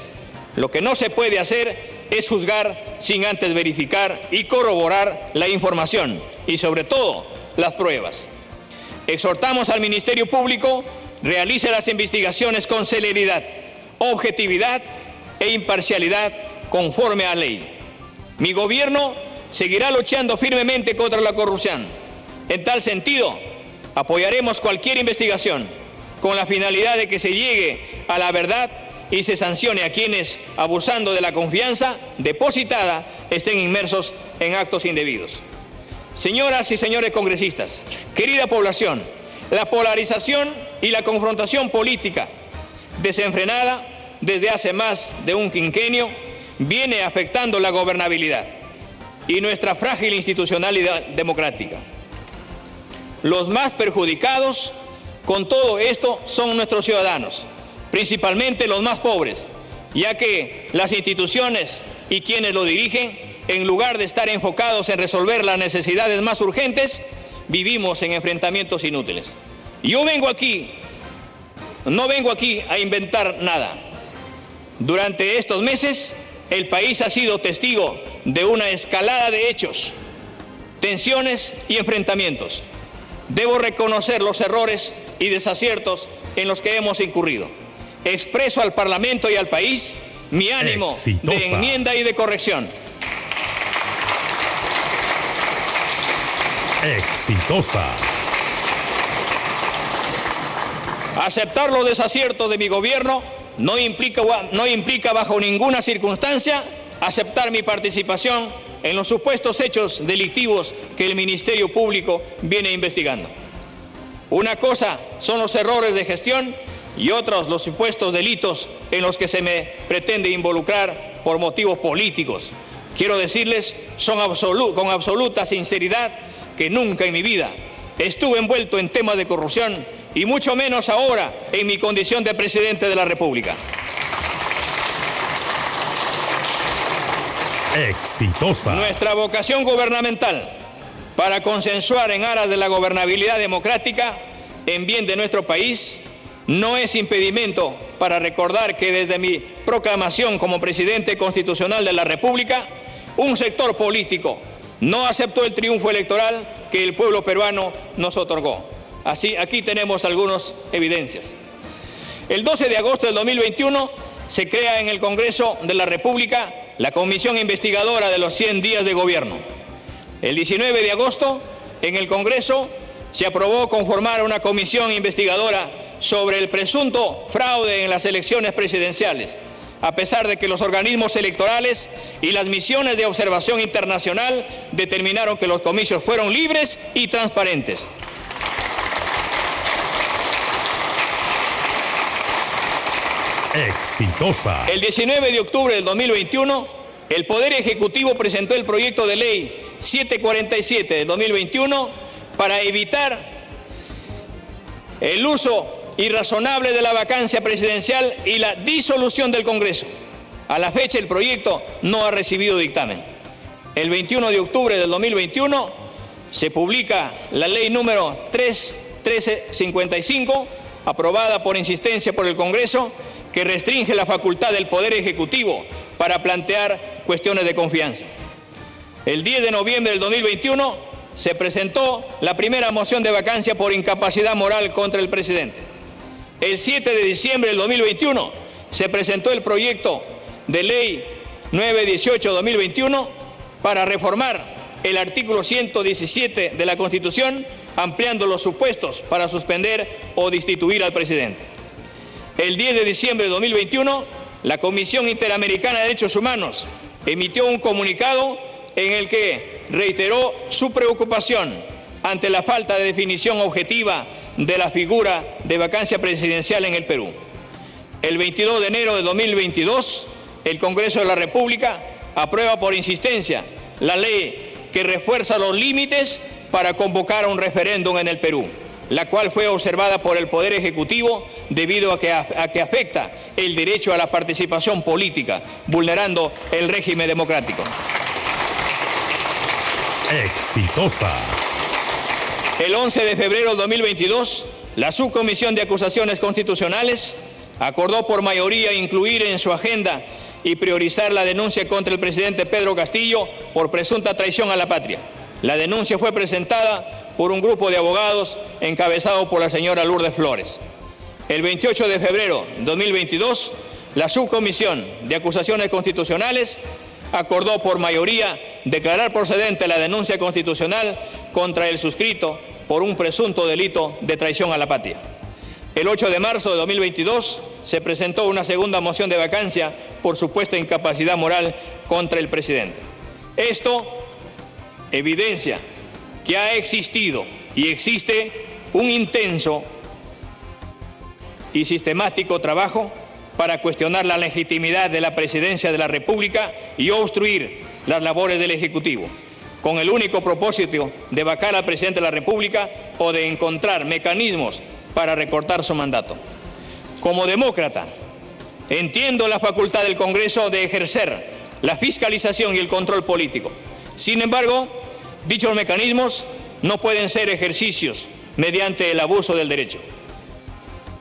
Speaker 1: Lo que no se puede hacer es juzgar sin antes verificar y corroborar la información y, sobre todo, las pruebas. Exhortamos al Ministerio Público realice las investigaciones con celeridad, objetividad e imparcialidad conforme a ley. Mi gobierno seguirá luchando firmemente contra la corrupción. En tal sentido, apoyaremos cualquier investigación con la finalidad de que se llegue a la verdad y se sancione a quienes, abusando de la confianza depositada, estén inmersos en actos indebidos. Señoras y señores congresistas, querida población, la polarización y la confrontación política desenfrenada desde hace más de un quinquenio viene afectando la gobernabilidad y nuestra frágil institucionalidad democrática. Los más perjudicados con todo esto son nuestros ciudadanos, principalmente los más pobres, ya que las instituciones y quienes lo dirigen, en lugar de estar enfocados en resolver las necesidades más urgentes, vivimos en enfrentamientos inútiles. Yo no vengo aquí a inventar nada. Durante estos meses, el país ha sido testigo de una escalada de hechos, tensiones y enfrentamientos. Debo reconocer los errores y desaciertos en los que hemos incurrido. Expreso al Parlamento y al país mi ánimo de enmienda y de corrección.
Speaker 2: Exitosa.
Speaker 1: Aceptar los desaciertos de mi gobierno no implica bajo ninguna circunstancia aceptar mi participación en los supuestos hechos delictivos que el Ministerio Público viene investigando. Una cosa son los errores de gestión y otros los supuestos delitos en los que se me pretende involucrar por motivos políticos. Quiero decirles con absoluta sinceridad que nunca en mi vida estuve envuelto en temas de corrupción y mucho menos ahora en mi condición de presidente de la República.
Speaker 2: Exitosa.
Speaker 1: Nuestra vocación gubernamental para consensuar en aras de la gobernabilidad democrática en bien de nuestro país no es impedimento para recordar que desde mi proclamación como presidente constitucional de la República, un sector político no aceptó el triunfo electoral que el pueblo peruano nos otorgó. Así, aquí tenemos algunas evidencias. El 12 de agosto del 2021 se crea en el Congreso de la República la Comisión Investigadora de los 100 días de gobierno. El 19 de agosto, en el Congreso, se aprobó conformar una comisión investigadora sobre el presunto fraude en las elecciones presidenciales, a pesar de que los organismos electorales y las misiones de observación internacional determinaron que los comicios fueron libres y transparentes.
Speaker 2: Exitosa.
Speaker 1: El 19 de octubre del 2021, el Poder Ejecutivo presentó el proyecto de ley 747 del 2021 para evitar el uso irrazonable de la vacancia presidencial y la disolución del Congreso. A la fecha, el proyecto no ha recibido dictamen. El 21 de octubre del 2021 se publica la ley número 333 1355, aprobada por insistencia por el Congreso, que restringe la facultad del Poder Ejecutivo para plantear cuestiones de confianza. El 10 de noviembre del 2021 se presentó la primera moción de vacancia por incapacidad moral contra el presidente. El 7 de diciembre del 2021 se presentó el proyecto de ley 918-2021 para reformar el artículo 117 de la Constitución, ampliando los supuestos para suspender o destituir al presidente. El 10 de diciembre de 2021, la Comisión Interamericana de Derechos Humanos emitió un comunicado en el que reiteró su preocupación ante la falta de definición objetiva de la figura de vacancia presidencial en el Perú. El 22 de enero de 2022, el Congreso de la República aprueba por insistencia la ley que refuerza los límites para convocar un referéndum en el Perú, la cual fue observada por el Poder Ejecutivo debido a que afecta el derecho a la participación política, vulnerando el régimen democrático.
Speaker 2: Exitosa.
Speaker 1: El 11 de febrero de 2022, la Subcomisión de Acusaciones Constitucionales acordó por mayoría incluir en su agenda y priorizar la denuncia contra el presidente Pedro Castillo por presunta traición a la patria. La denuncia fue presentada por un grupo de abogados encabezado por la señora Lourdes Flores. El 28 de febrero de 2022, la Subcomisión de Acusaciones Constitucionales acordó por mayoría declarar procedente la denuncia constitucional contra el suscrito por un presunto delito de traición a la patria. El 8 de marzo de 2022 se presentó una segunda moción de vacancia por supuesta incapacidad moral contra el presidente. Esto evidencia que ha existido y existe un intenso y sistemático trabajo para cuestionar la legitimidad de la presidencia de la República y obstruir las labores del Ejecutivo, con el único propósito de vacar al presidente de la República o de encontrar mecanismos para recortar su mandato. Como demócrata, entiendo la facultad del Congreso de ejercer la fiscalización y el control político. Sin embargo, dichos mecanismos no pueden ser ejercicios mediante el abuso del derecho,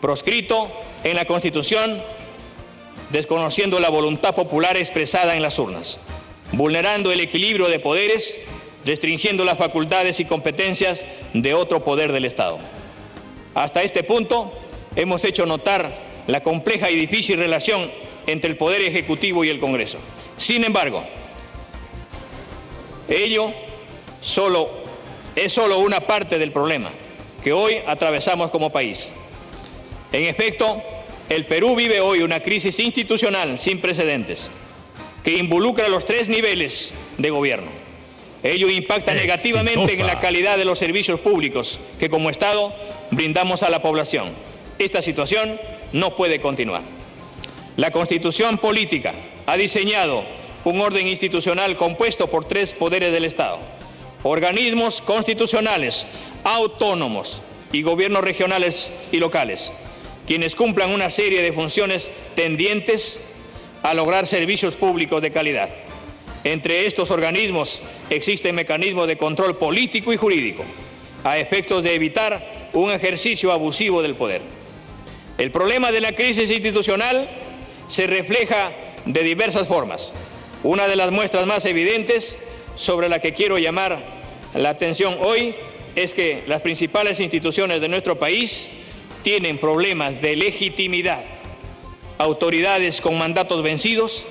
Speaker 1: proscrito en la Constitución, desconociendo la voluntad popular expresada en las urnas, vulnerando el equilibrio de poderes, restringiendo las facultades y competencias de otro poder del Estado. Hasta este punto, hemos hecho notar la compleja y difícil relación entre el Poder Ejecutivo y el Congreso. Sin embargo, ello es solo una parte del problema que hoy atravesamos como país. En efecto, el Perú vive hoy una crisis institucional sin precedentes que involucra los 3 niveles de gobierno. Ello impacta negativamente en la calidad de los servicios públicos que como Estado brindamos a la población. Esta situación no puede continuar. La Constitución política ha diseñado un orden institucional compuesto por 3 poderes del Estado: organismos constitucionales, autónomos y gobiernos regionales y locales, quienes cumplan una serie de funciones tendientes a lograr servicios públicos de calidad. Entre estos organismos existen mecanismos de control político y jurídico, a efectos de evitar un ejercicio abusivo del poder. El problema de la crisis institucional se refleja de diversas formas. Una de las muestras más evidentes sobre la que quiero llamar la atención hoy es que las principales instituciones de nuestro país tienen problemas de legitimidad, autoridades con mandatos vencidos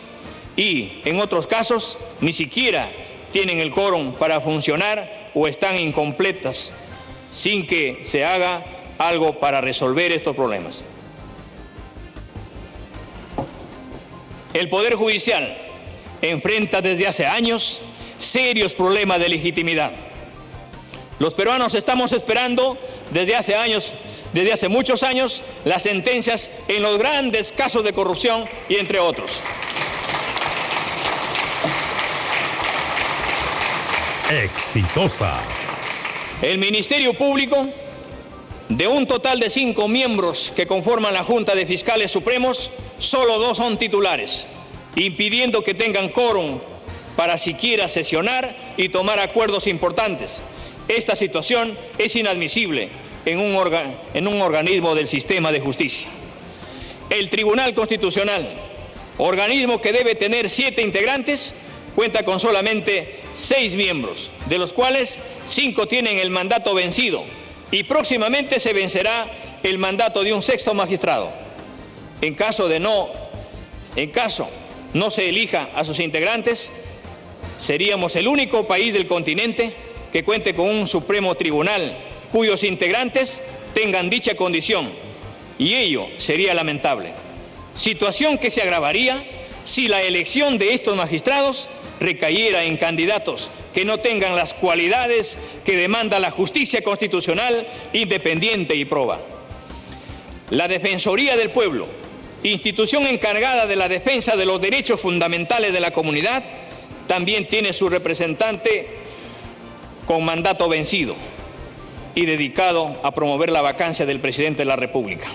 Speaker 1: y, en otros casos, ni siquiera tienen el quórum para funcionar o están incompletas, sin que se haga algo para resolver estos problemas. El Poder Judicial enfrenta desde hace años serios problemas de legitimidad. Los peruanos estamos esperando desde hace muchos años las sentencias en los grandes casos de corrupción y entre otros.
Speaker 2: Exitosa.
Speaker 1: El Ministerio Público, de un total de 5 miembros que conforman la Junta de Fiscales Supremos, solo 2 son titulares, impidiendo que tengan quórum para siquiera sesionar y tomar acuerdos importantes. Esta situación es inadmisible en un organismo del sistema de justicia. El Tribunal Constitucional, organismo que debe tener 7 integrantes, cuenta con solamente 6 miembros, de los cuales 5 tienen el mandato vencido y próximamente se vencerá el mandato de un 6º magistrado. En caso no se elija a sus integrantes, seríamos el único país del continente que cuente con un Supremo Tribunal cuyos integrantes tengan dicha condición, y ello sería lamentable. Situación que se agravaría si la elección de estos magistrados recayera en candidatos que no tengan las cualidades que demanda la justicia constitucional independiente y proba. La Defensoría del Pueblo, institución encargada de la defensa de los derechos fundamentales de la comunidad, también tiene su representante con mandato vencido y dedicado a promover la vacancia del presidente de la República.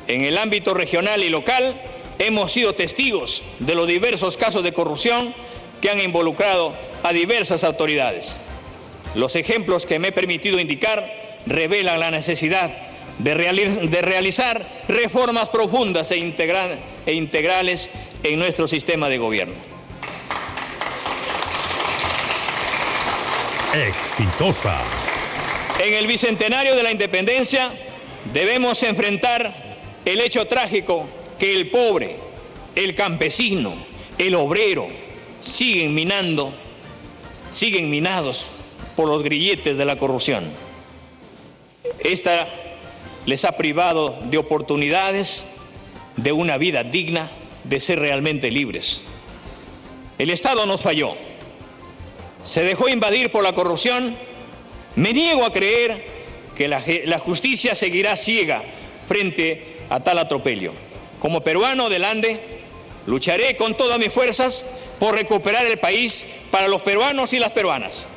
Speaker 1: En el ámbito regional y local hemos sido testigos de los diversos casos de corrupción que han involucrado a diversas autoridades. Los ejemplos que me he permitido indicar revelan la necesidad de realizar reformas profundas e integrales en nuestro sistema de gobierno.
Speaker 2: Exitosa.
Speaker 1: En el bicentenario de la independencia debemos enfrentar el hecho trágico que el pobre, el campesino, el obrero siguen minados por los grilletes de la corrupción. Esta les ha privado de oportunidades, de una vida digna, de ser realmente libres. El Estado nos falló. Se dejó invadir por la corrupción. Me niego a creer que la justicia seguirá ciega frente a tal atropello. Como peruano del Ande, lucharé con todas mis fuerzas por recuperar el país para los peruanos y las peruanas.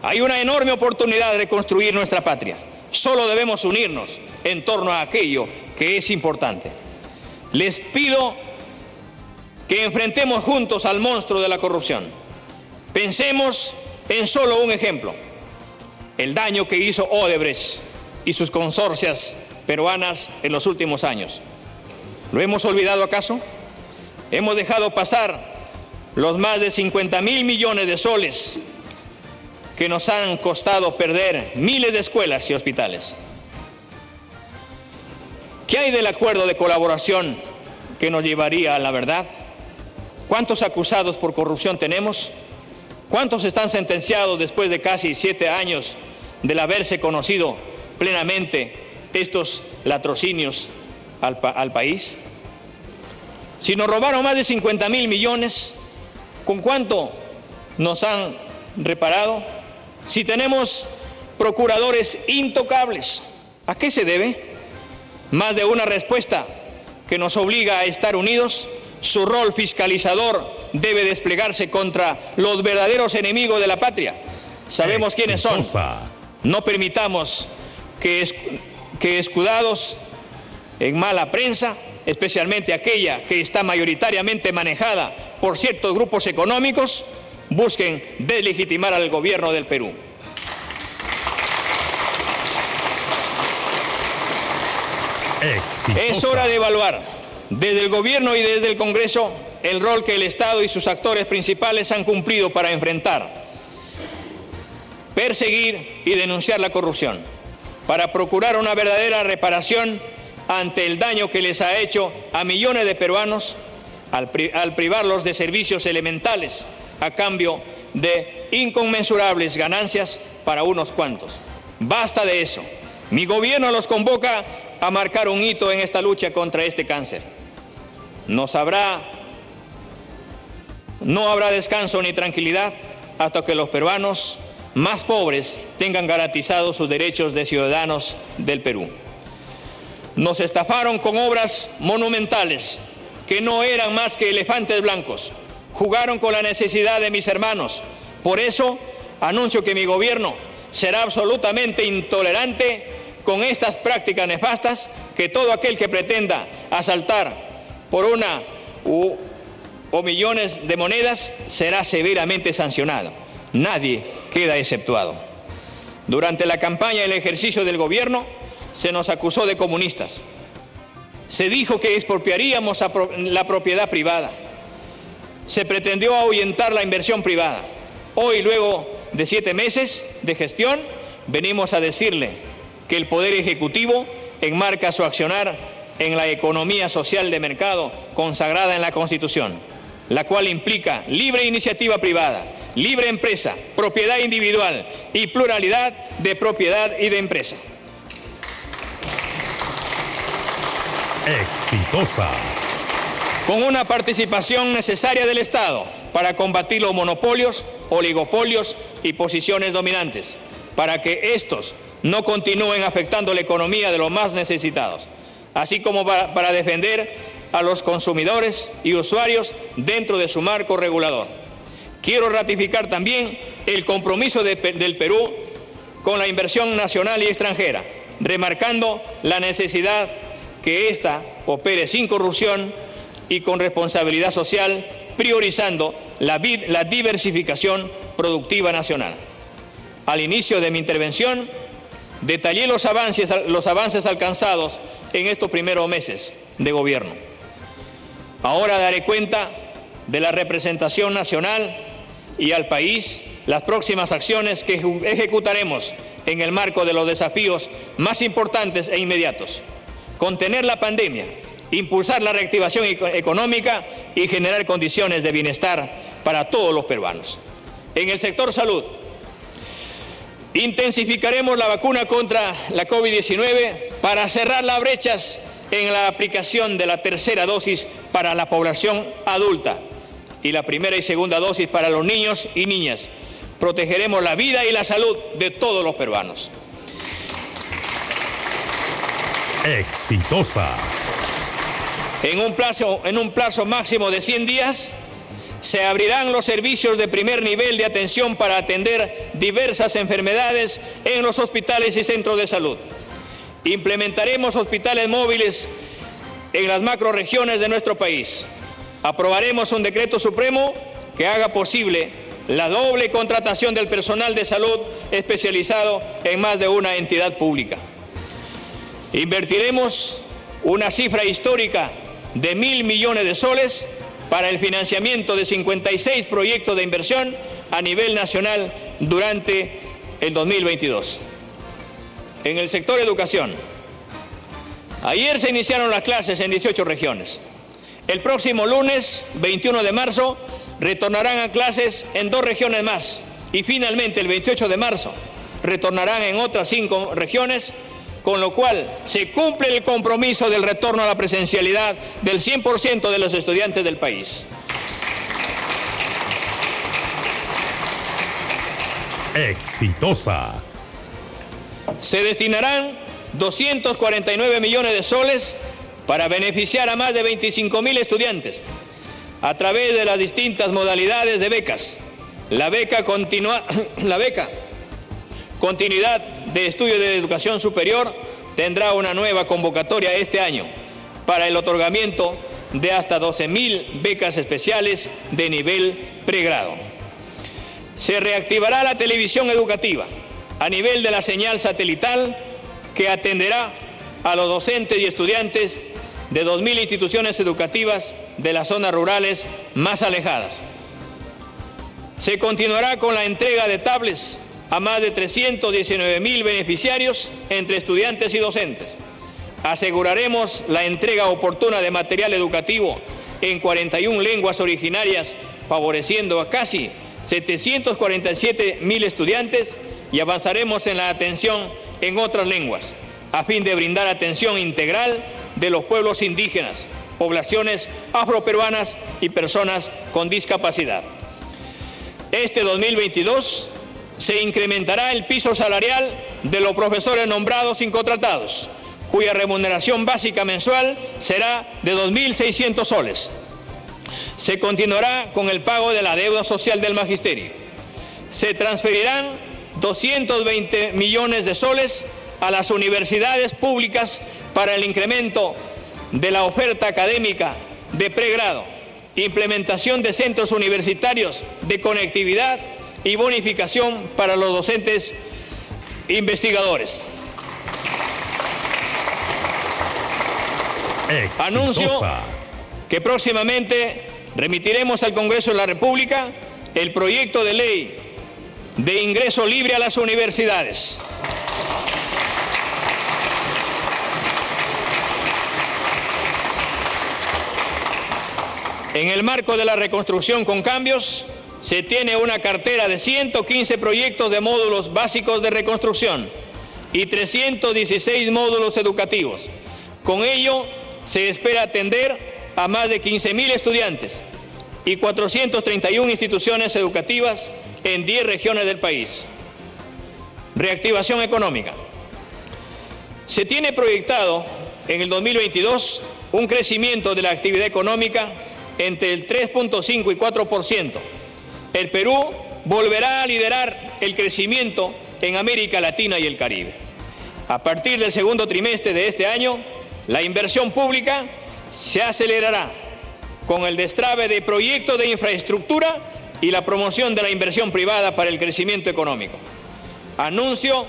Speaker 1: Hay una enorme oportunidad de reconstruir nuestra patria. Solo debemos unirnos en torno a aquello que es importante. Les pido que enfrentemos juntos al monstruo de la corrupción. Pensemos en solo un ejemplo: el daño que hizo Odebrecht y sus consorcias peruanas en los últimos años. ¿Lo hemos olvidado acaso? Hemos dejado pasar los más de 50.000 millones de soles que nos han costado perder miles de escuelas y hospitales. ¿Qué hay del acuerdo de colaboración que nos llevaría a la verdad? ¿Cuántos acusados por corrupción tenemos? ¿Cuántos están sentenciados después de casi 7 años del haberse conocido plenamente estos latrocinios al país? Si nos robaron más de 50.000 millones, ¿con cuánto nos han reparado? Si tenemos procuradores intocables, ¿a qué se debe? Más de una respuesta que nos obliga a estar unidos. Su rol fiscalizador debe desplegarse contra los verdaderos enemigos de la patria. Sabemos quiénes son. No permitamos que escudados en mala prensa, especialmente aquella que está mayoritariamente manejada por ciertos grupos económicos, busquen deslegitimar al gobierno del Perú.
Speaker 2: Exitosa.
Speaker 1: Es hora de evaluar desde el gobierno y desde el Congreso el rol que el Estado y sus actores principales han cumplido para enfrentar, perseguir y denunciar la corrupción, para procurar una verdadera reparación ante el daño que les ha hecho a millones de peruanos al privarlos de servicios elementales a cambio de inconmensurables ganancias para unos cuantos. Basta de eso. Mi gobierno los convoca a marcar un hito en esta lucha contra este cáncer. No habrá descanso ni tranquilidad hasta que los peruanos más pobres tengan garantizados sus derechos de ciudadanos del Perú. Nos estafaron con obras monumentales que no eran más que elefantes blancos. Jugaron con la necesidad de mis hermanos. Por eso anuncio que mi gobierno será absolutamente intolerante con estas prácticas nefastas, que todo aquel que pretenda asaltar por una o millones de monedas será severamente sancionado. Nadie queda exceptuado. Durante la campaña y el ejercicio del gobierno se nos acusó de comunistas. Se dijo que expropiaríamos la propiedad privada. Se pretendió ahuyentar la inversión privada. Hoy, luego de 7 meses de gestión, venimos a decirle que el Poder Ejecutivo enmarca su accionar en la economía social de mercado consagrada en la Constitución, la cual implica libre iniciativa privada, libre empresa, propiedad individual y pluralidad de propiedad y de empresa.
Speaker 2: Exitosa.
Speaker 1: Con una participación necesaria del Estado para combatir los monopolios, oligopolios y posiciones dominantes, para que estos no continúen afectando la economía de los más necesitados, así como para defender a los consumidores y usuarios dentro de su marco regulador. Quiero ratificar también el compromiso del Perú con la inversión nacional y extranjera, remarcando la necesidad que ésta opere sin corrupción y con responsabilidad social, priorizando la diversificación productiva nacional. Al inicio de mi intervención, detallé los avances alcanzados en estos primeros meses de gobierno. Ahora daré cuenta de la representación nacional y al país las próximas acciones que ejecutaremos en el marco de los desafíos más importantes e inmediatos: contener la pandemia, impulsar la reactivación económica y generar condiciones de bienestar para todos los peruanos. En el sector salud, intensificaremos la vacuna contra la COVID-19 para cerrar las brechas en la aplicación de la tercera dosis para la población adulta y la primera y segunda dosis para los niños y niñas. Protegeremos la vida y la salud de todos los peruanos.
Speaker 2: Exitosa.
Speaker 1: En un plazo máximo de 100 días, se abrirán los servicios de primer nivel de atención para atender diversas enfermedades en los hospitales y centros de salud. Implementaremos hospitales móviles en las macrorregiones de nuestro país. Aprobaremos un decreto supremo que haga posible la doble contratación del personal de salud especializado en más de una entidad pública. Invertiremos una cifra histórica de 1.000 millones de soles para el financiamiento de 56 proyectos de inversión a nivel nacional durante el 2022. En el sector educación, ayer se iniciaron las clases en 18 regiones. El próximo lunes, 21 de marzo, retornarán a clases en 2 regiones más y finalmente el 28 de marzo retornarán en otras 5 regiones, con lo cual se cumple el compromiso del retorno a la presencialidad del 100% de los estudiantes del país.
Speaker 2: Exitosa.
Speaker 1: Se destinarán 249 millones de soles para beneficiar a más de 25.000 estudiantes a través de las distintas modalidades de becas. La beca Continuidad de Estudio de Educación Superior tendrá una nueva convocatoria este año para el otorgamiento de hasta 12.000 becas especiales de nivel pregrado. Se reactivará la televisión educativa a nivel de la señal satelital que atenderá a los docentes y estudiantes de 2.000 instituciones educativas de las zonas rurales más alejadas. Se continuará con la entrega de tablets a más de 319.000 beneficiarios entre estudiantes y docentes. Aseguraremos la entrega oportuna de material educativo en 41 lenguas originarias, favoreciendo a casi 747.000 estudiantes, y avanzaremos en la atención en otras lenguas, a fin de brindar atención integral de los pueblos indígenas, poblaciones afroperuanas y personas con discapacidad. Este 2022 se incrementará el piso salarial de los profesores nombrados sin contratados, cuya remuneración básica mensual será de 2.600 soles. Se continuará con el pago de la deuda social del magisterio. Se transferirán 220 millones de soles a las universidades públicas para el incremento de la oferta académica de pregrado, implementación de centros universitarios de conectividad y bonificación para los docentes investigadores.
Speaker 2: Exitosa.
Speaker 1: Anuncio que próximamente remitiremos al Congreso de la República el proyecto de ley de ingreso libre a las universidades. En el marco de la reconstrucción con cambios, se tiene una cartera de 115 proyectos de módulos básicos de reconstrucción y 316 módulos educativos. Con ello, se espera atender a más de 15.000 estudiantes y 431 instituciones educativas en 10 regiones del país. Reactivación económica. Se tiene proyectado en el 2022 un crecimiento de la actividad económica entre el 3.5 y 4%. El Perú volverá a liderar el crecimiento en América Latina y el Caribe. A partir del segundo trimestre de este año, la inversión pública se acelerará con el destrabe de proyectos de infraestructura y la promoción de la inversión privada para el crecimiento económico. Anuncio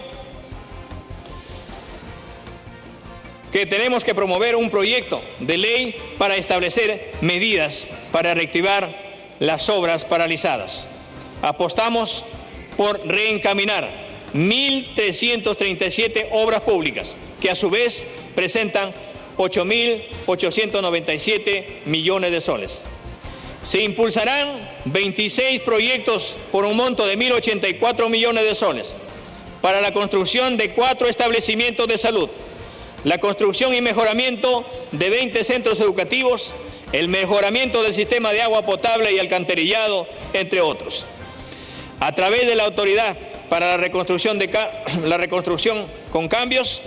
Speaker 1: que tenemos que promover un proyecto de ley para establecer medidas para reactivar las obras paralizadas. Apostamos por reencaminar 1.337 obras públicas, que a su vez presentan 8.897 millones de soles. Se impulsarán 26 proyectos por un monto de 1.084 millones de soles para la construcción de 4 establecimientos de salud, la construcción y mejoramiento de 20 centros educativos, el mejoramiento del sistema de agua potable y alcantarillado, entre otros. A través de la Autoridad para la Reconstrucción con Cambios,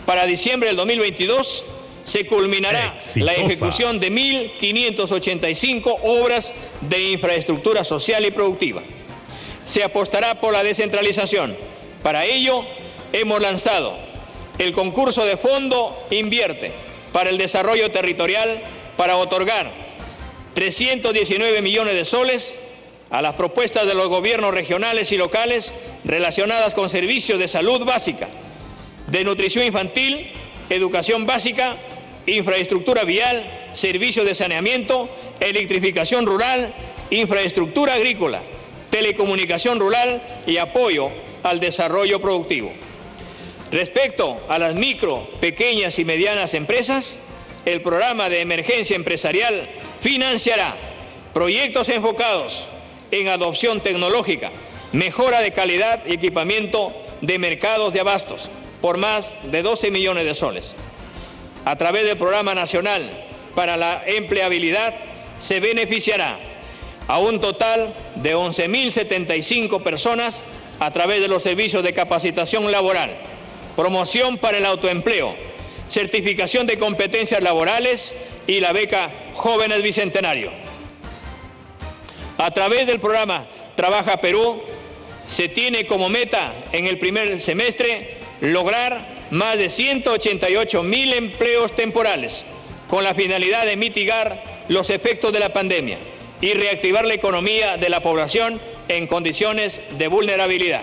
Speaker 1: para diciembre del 2022 se culminará la ejecución de 1.585 obras de infraestructura social y productiva. Se apostará por la descentralización. Para ello, hemos lanzado el concurso de Fondo Invierte para el Desarrollo Territorial para otorgar 319 millones de soles a las propuestas de los gobiernos regionales y locales relacionadas con servicios de salud básica, de nutrición infantil, educación básica, infraestructura vial, servicios de saneamiento, electrificación rural, infraestructura agrícola, telecomunicación rural y apoyo al desarrollo productivo. Respecto a las micro, pequeñas y medianas empresas, el programa de emergencia empresarial financiará proyectos enfocados en adopción tecnológica, mejora de calidad y equipamiento de mercados de abastos por más de 12 millones de soles. A través del Programa Nacional para la Empleabilidad se beneficiará a un total de 11.075 personas a través de los servicios de capacitación laboral, promoción para el autoempleo, certificación de competencias laborales y la beca Jóvenes Bicentenario. A través del programa Trabaja Perú, se tiene como meta en el primer semestre lograr más de 188.000 empleos temporales con la finalidad de mitigar los efectos de la pandemia y reactivar la economía de la población en condiciones de vulnerabilidad.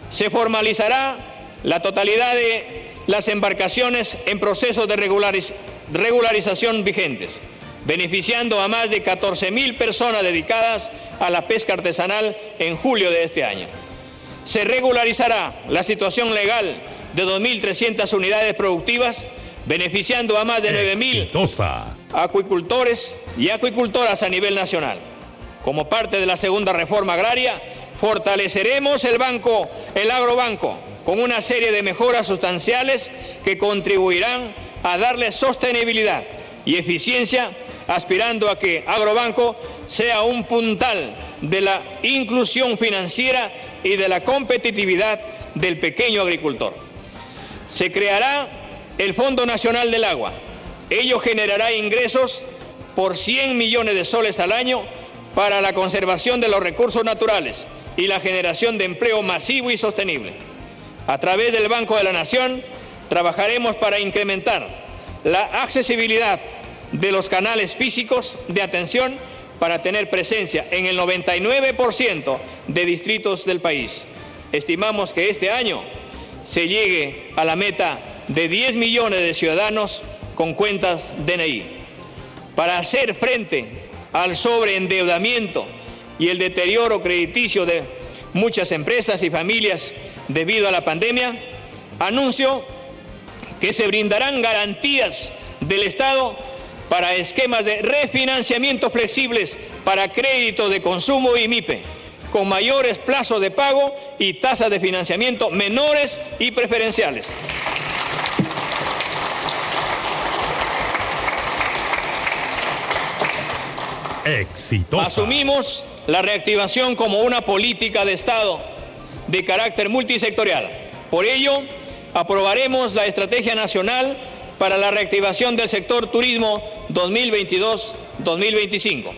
Speaker 1: Se formalizará la totalidad de las embarcaciones en procesos de regularización vigentes, beneficiando a más de 14.000 personas dedicadas a la pesca artesanal en julio de este año. Se regularizará la situación legal de 2.300 unidades productivas, beneficiando a más de 9.000 acuicultores y acuicultoras a nivel nacional. Como parte de la segunda reforma agraria, fortaleceremos el agrobanco, con una serie de mejoras sustanciales que contribuirán a darle sostenibilidad y eficiencia, aspirando a que Agrobanco sea un puntal de la inclusión financiera y de la competitividad del pequeño agricultor. Se creará el Fondo Nacional del Agua. Ello generará ingresos por 100 millones de soles al año para la conservación de los recursos naturales y la generación de empleo masivo y sostenible. A través del Banco de la Nación, trabajaremos para incrementar la accesibilidad de los canales físicos de atención para tener presencia en el 99% de distritos del país. estimamos que este año se llegue a la meta de 10 millones de ciudadanos con cuentas DNI. Para hacer frente al sobreendeudamiento y el deterioro crediticio de muchas empresas y familias debido a la pandemia, anuncio que se brindarán garantías del Estado para esquemas de refinanciamiento flexibles para créditos de consumo y MIPE, con mayores plazos de pago y tasas de financiamiento menores y preferenciales.
Speaker 2: Exitosa.
Speaker 1: Asumimos la reactivación como una política de Estado de carácter multisectorial. Por ello, aprobaremos la Estrategia Nacional para la Reactivación del Sector Turismo 2022-2025,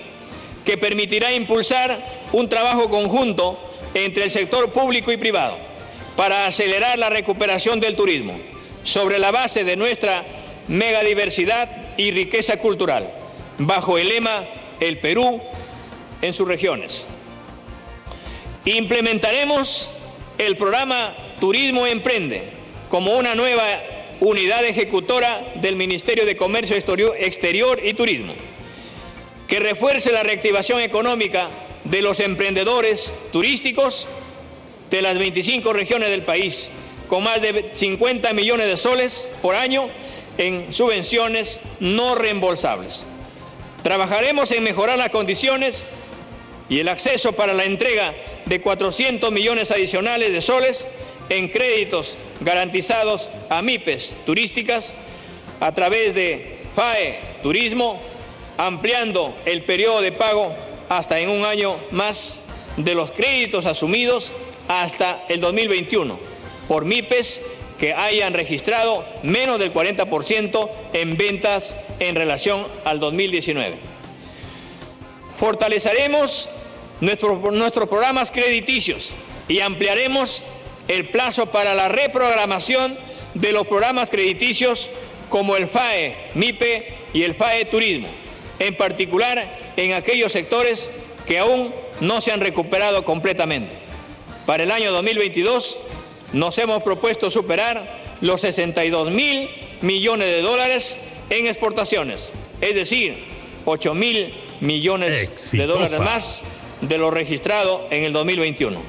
Speaker 1: que permitirá impulsar un trabajo conjunto entre el sector público y privado para acelerar la recuperación del turismo sobre la base de nuestra megadiversidad y riqueza cultural, bajo el lema El Perú en sus regiones. Implementaremos el programa Turismo Emprende como una nueva unidad ejecutora del Ministerio de Comercio Exterior y Turismo, que refuerce la reactivación económica de los emprendedores turísticos de las 25 regiones del país, con más de 50 millones de soles por año en subvenciones no reembolsables. Trabajaremos en mejorar las condiciones y el acceso para la entrega de 400 millones adicionales de soles en créditos garantizados a MIPES turísticas a través de FAE Turismo, ampliando el periodo de pago hasta en un año más de los créditos asumidos hasta el 2021 por MIPES que hayan registrado menos del 40% en ventas en relación al 2019. Fortaleceremos nuestros programas crediticios y ampliaremos el plazo para la reprogramación de los programas crediticios como el FAE MIPE y el FAE Turismo, en particular en aquellos sectores que aún no se han recuperado completamente. Para el año 2022 nos hemos propuesto superar los 62.000 millones de dólares en exportaciones, es decir, 8.000 millones de dólares más de lo registrado en el 2021.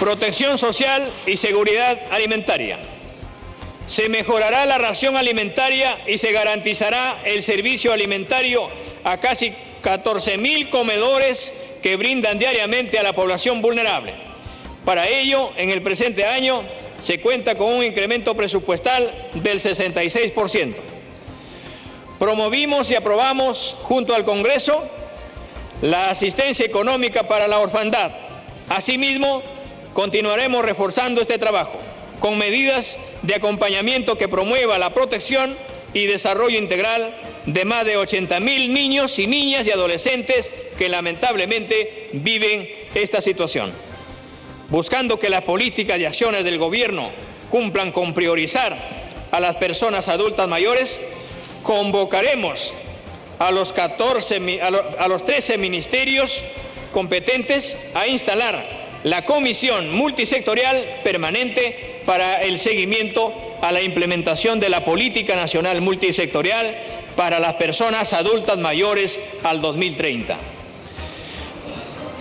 Speaker 1: Protección social y seguridad alimentaria. Se mejorará la ración alimentaria y se garantizará el servicio alimentario a casi 14.000 comedores que brindan diariamente a la población vulnerable. Para ello, en el presente año, se cuenta con un incremento presupuestal del 66%. Promovimos y aprobamos junto al Congreso la asistencia económica para la orfandad. Asimismo, continuaremos reforzando este trabajo con medidas de acompañamiento que promueva la protección y desarrollo integral de más de 80.000 niños y niñas y adolescentes que lamentablemente viven esta situación. Buscando que las políticas y acciones del Gobierno cumplan con priorizar a las personas adultas mayores, convocaremos a los 13 ministerios competentes a instalar la Comisión Multisectorial Permanente para el seguimiento a la implementación de la Política Nacional Multisectorial para las personas adultas mayores al 2030.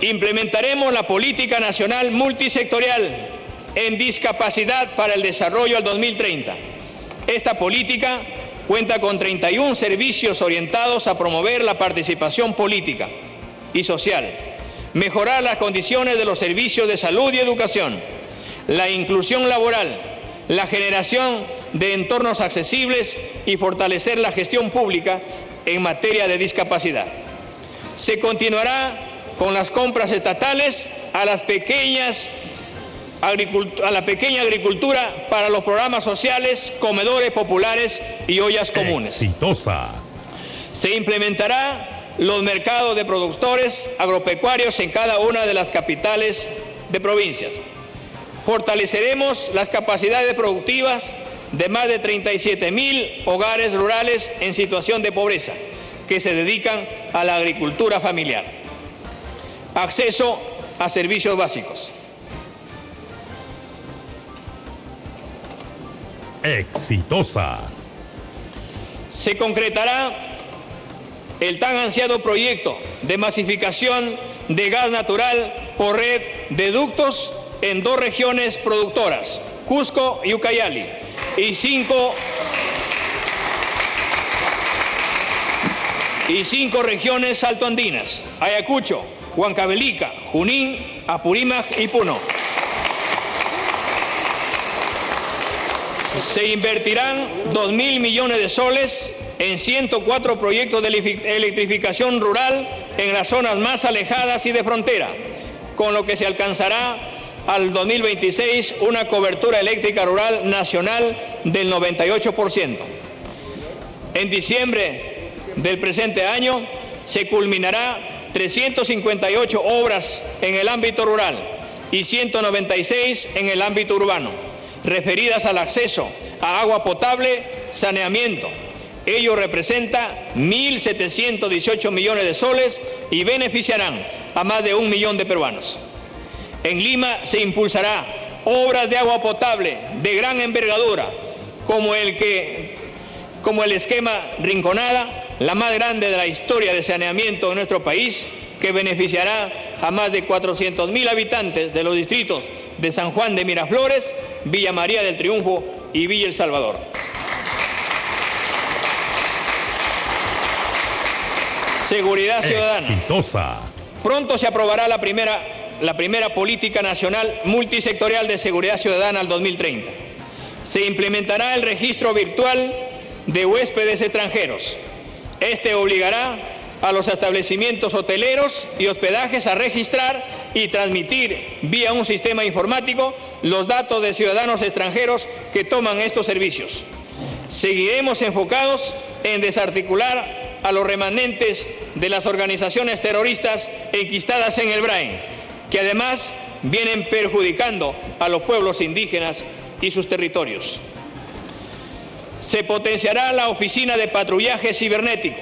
Speaker 1: Implementaremos la Política Nacional Multisectorial en discapacidad para el desarrollo al 2030. Esta política cuenta con 31 servicios orientados a promover la participación política y social, mejorar las condiciones de los servicios de salud y educación, la inclusión laboral, la generación de entornos accesibles y fortalecer la gestión pública en materia de discapacidad. Se continuará con las compras estatales a la pequeña agricultura para los programas sociales, comedores populares y ollas comunes.
Speaker 2: Exitosa.
Speaker 1: Se implementará los mercados de productores agropecuarios en cada una de las capitales de provincias. Fortaleceremos las capacidades productivas de más de 37.000 hogares rurales en situación de pobreza que se dedican a la agricultura familiar. acceso a servicios básicos.
Speaker 2: Exitosa.
Speaker 1: Se concretará el tan ansiado proyecto de masificación de gas natural por red de ductos en 2 regiones productoras, Cusco y Ucayali, y 5 regiones altoandinas, Ayacucho, Huancavelica, Junín, Apurímac y Puno. Se invertirán 2.000 millones de soles en 104 proyectos de electrificación rural en las zonas más alejadas y de frontera, con lo que se alcanzará al 2026 una cobertura eléctrica rural nacional del 98%. En diciembre del presente año se culminará 358 obras en el ámbito rural y 196 en el ámbito urbano, referidas al acceso a agua potable, saneamiento. Ello representa 1.718 millones de soles y beneficiarán a más de 1 millón de peruanos. En Lima se impulsará obras de agua potable de gran envergadura, como el esquema Rinconada, la más grande de la historia de saneamiento de nuestro país, que beneficiará a más de 400.000 habitantes de los distritos de San Juan de Miraflores, Villa María del Triunfo y Villa El Salvador. Seguridad ciudadana.
Speaker 2: Exitosa.
Speaker 1: Pronto se aprobará la primera política nacional multisectorial de seguridad ciudadana al 2030. Se implementará el registro virtual de huéspedes extranjeros. Este obligará a los establecimientos hoteleros y hospedajes a registrar y transmitir vía un sistema informático los datos de ciudadanos extranjeros que toman estos servicios. Seguiremos enfocados en desarticular a los remanentes de las organizaciones terroristas enquistadas en el Brain, que además vienen perjudicando a los pueblos indígenas y sus territorios. Se potenciará la oficina de patrullaje cibernético,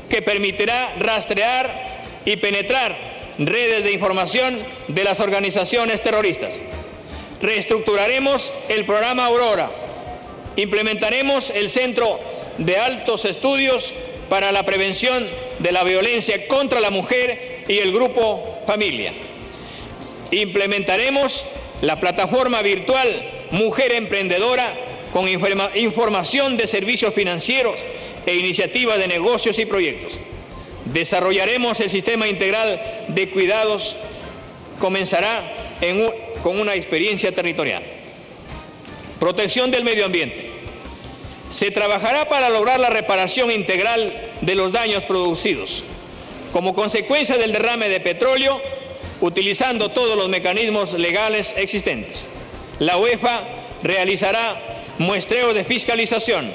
Speaker 1: que permitirá rastrear y penetrar redes de información de las organizaciones terroristas. Reestructuraremos el programa Aurora. Implementaremos el Centro de Altos Estudios para la Prevención de la Violencia contra la Mujer y el Grupo Familia. Implementaremos la plataforma virtual Mujer Emprendedora con información de servicios financieros e iniciativas de negocios y proyectos. Desarrollaremos el sistema integral de cuidados. Comenzará con una experiencia territorial. Protección del medio ambiente. Se trabajará para lograr la reparación integral de los daños producidos como consecuencia del derrame de petróleo, utilizando todos los mecanismos legales existentes. La UEFA realizará muestreos de fiscalización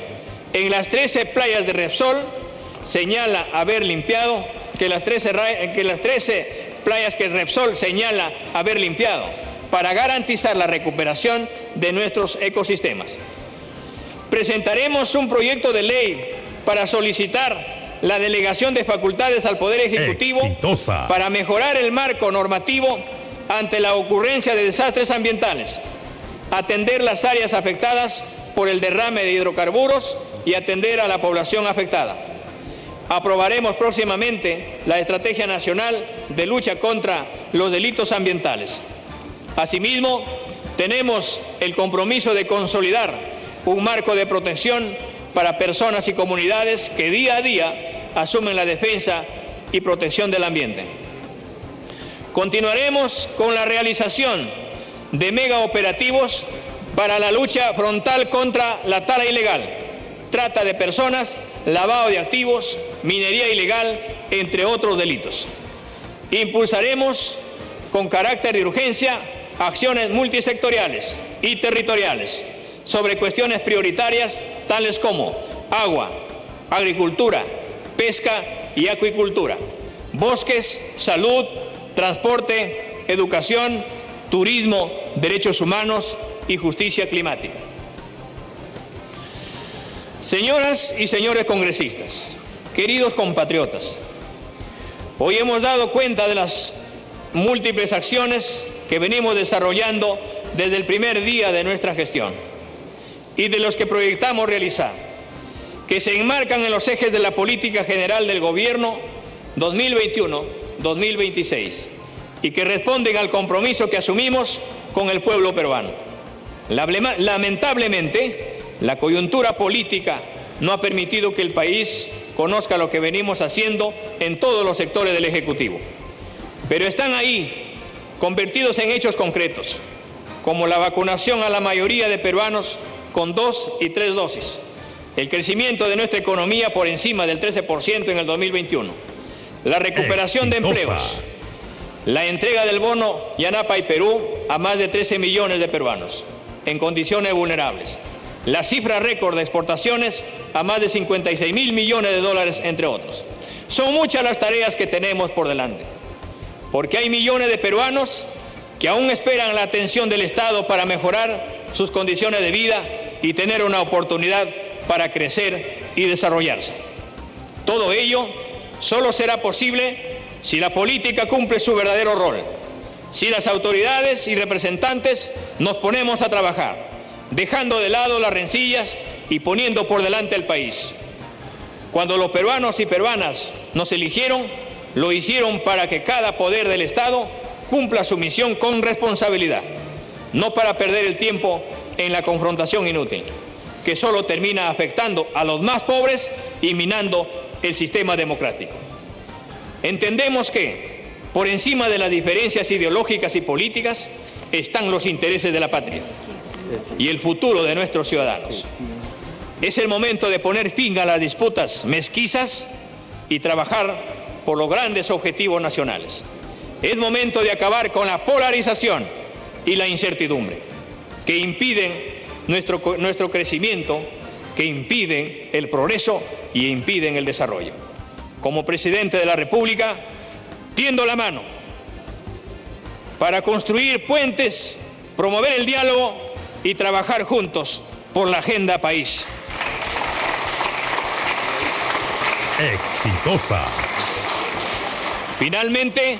Speaker 1: en las 13 playas de Repsol. Señala haber limpiado que las 13 playas que Repsol señala haber limpiado para garantizar la recuperación de nuestros ecosistemas. Presentaremos un proyecto de ley para solicitar la delegación de facultades al Poder Ejecutivo
Speaker 2: Exitosa.
Speaker 1: para mejorar el marco normativo ante la ocurrencia de desastres ambientales, atender las áreas afectadas por el derrame de hidrocarburos y atender a la población afectada. Aprobaremos próximamente la Estrategia Nacional de Lucha contra los Delitos Ambientales. Asimismo, tenemos el compromiso de consolidar un marco de protección para personas y comunidades que día a día asumen la defensa y protección del ambiente. Continuaremos con la realización de megaoperativos para la lucha frontal contra la tala ilegal, trata de personas, lavado de activos, minería ilegal, entre otros delitos. Impulsaremos con carácter de urgencia acciones multisectoriales y territoriales sobre cuestiones prioritarias tales como agua, agricultura, pesca y acuicultura, bosques, salud, transporte, educación, turismo, derechos humanos y justicia climática. Señoras y señores congresistas, queridos compatriotas, hoy hemos dado cuenta de las múltiples acciones que venimos desarrollando desde el primer día de nuestra gestión y de los que proyectamos realizar, que se enmarcan en los ejes de la política general del Gobierno 2021-2026 y que responden al compromiso que asumimos con el pueblo peruano. Lamentablemente, la coyuntura política no ha permitido que el país conozca lo que venimos haciendo en todos los sectores del Ejecutivo. Pero están ahí, convertidos en hechos concretos, como la vacunación a la mayoría de peruanos con 2 y 3 dosis, el crecimiento de nuestra economía por encima del 13% en el 2021, la recuperación de empleos, la entrega del bono Yanapay Perú a más de 13 millones de peruanos en condiciones vulnerables, la cifra récord de exportaciones a más de 56.000 millones de dólares, entre otros. Son muchas las tareas que tenemos por delante, porque hay millones de peruanos que aún esperan la atención del Estado para mejorar sus condiciones de vida y tener una oportunidad para crecer y desarrollarse. Todo ello solo será posible si la política cumple su verdadero rol, si las autoridades y representantes nos ponemos a trabajar, dejando de lado las rencillas y poniendo por delante al país. Cuando los peruanos y peruanas nos eligieron, lo hicieron para que cada poder del Estado cumpla su misión con responsabilidad, no para perder el tiempo en la confrontación inútil, que solo termina afectando a los más pobres y minando el sistema democrático. Entendemos que, por encima de las diferencias ideológicas y políticas, están los intereses de la patria y el futuro de nuestros ciudadanos. Es el momento de poner fin a las disputas mezquizas y trabajar por los grandes objetivos nacionales. Es momento de acabar con la polarización y la incertidumbre que impiden nuestro crecimiento, que impiden el progreso y impiden el desarrollo. Como presidente de la República, tiendo la mano para construir puentes, promover el diálogo y trabajar juntos por la agenda país.
Speaker 2: Exitosa.
Speaker 1: Finalmente,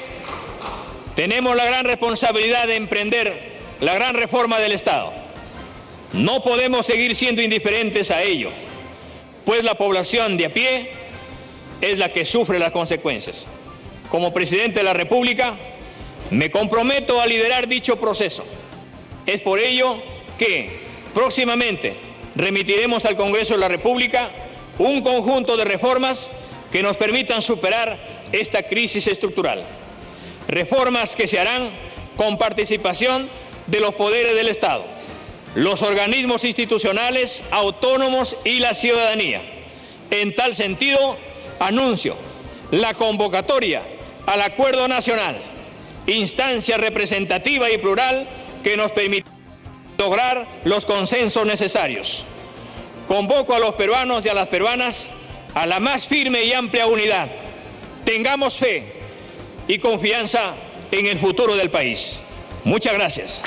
Speaker 1: tenemos la gran responsabilidad de emprender la gran reforma del Estado. No podemos seguir siendo indiferentes a ello, pues la población de a pie es la que sufre las consecuencias. Como presidente de la República, me comprometo a liderar dicho proceso. Es por ello que próximamente remitiremos al Congreso de la República un conjunto de reformas que nos permitan superar esta crisis estructural. Reformas que se harán con participación de los poderes del Estado, los organismos institucionales autónomos y la ciudadanía. En tal sentido, anuncio la convocatoria al Acuerdo Nacional, instancia representativa y plural que nos permite lograr los consensos necesarios. Convoco a los peruanos y a las peruanas a la más firme y amplia unidad. Tengamos fe y confianza en el futuro del país. Muchas gracias.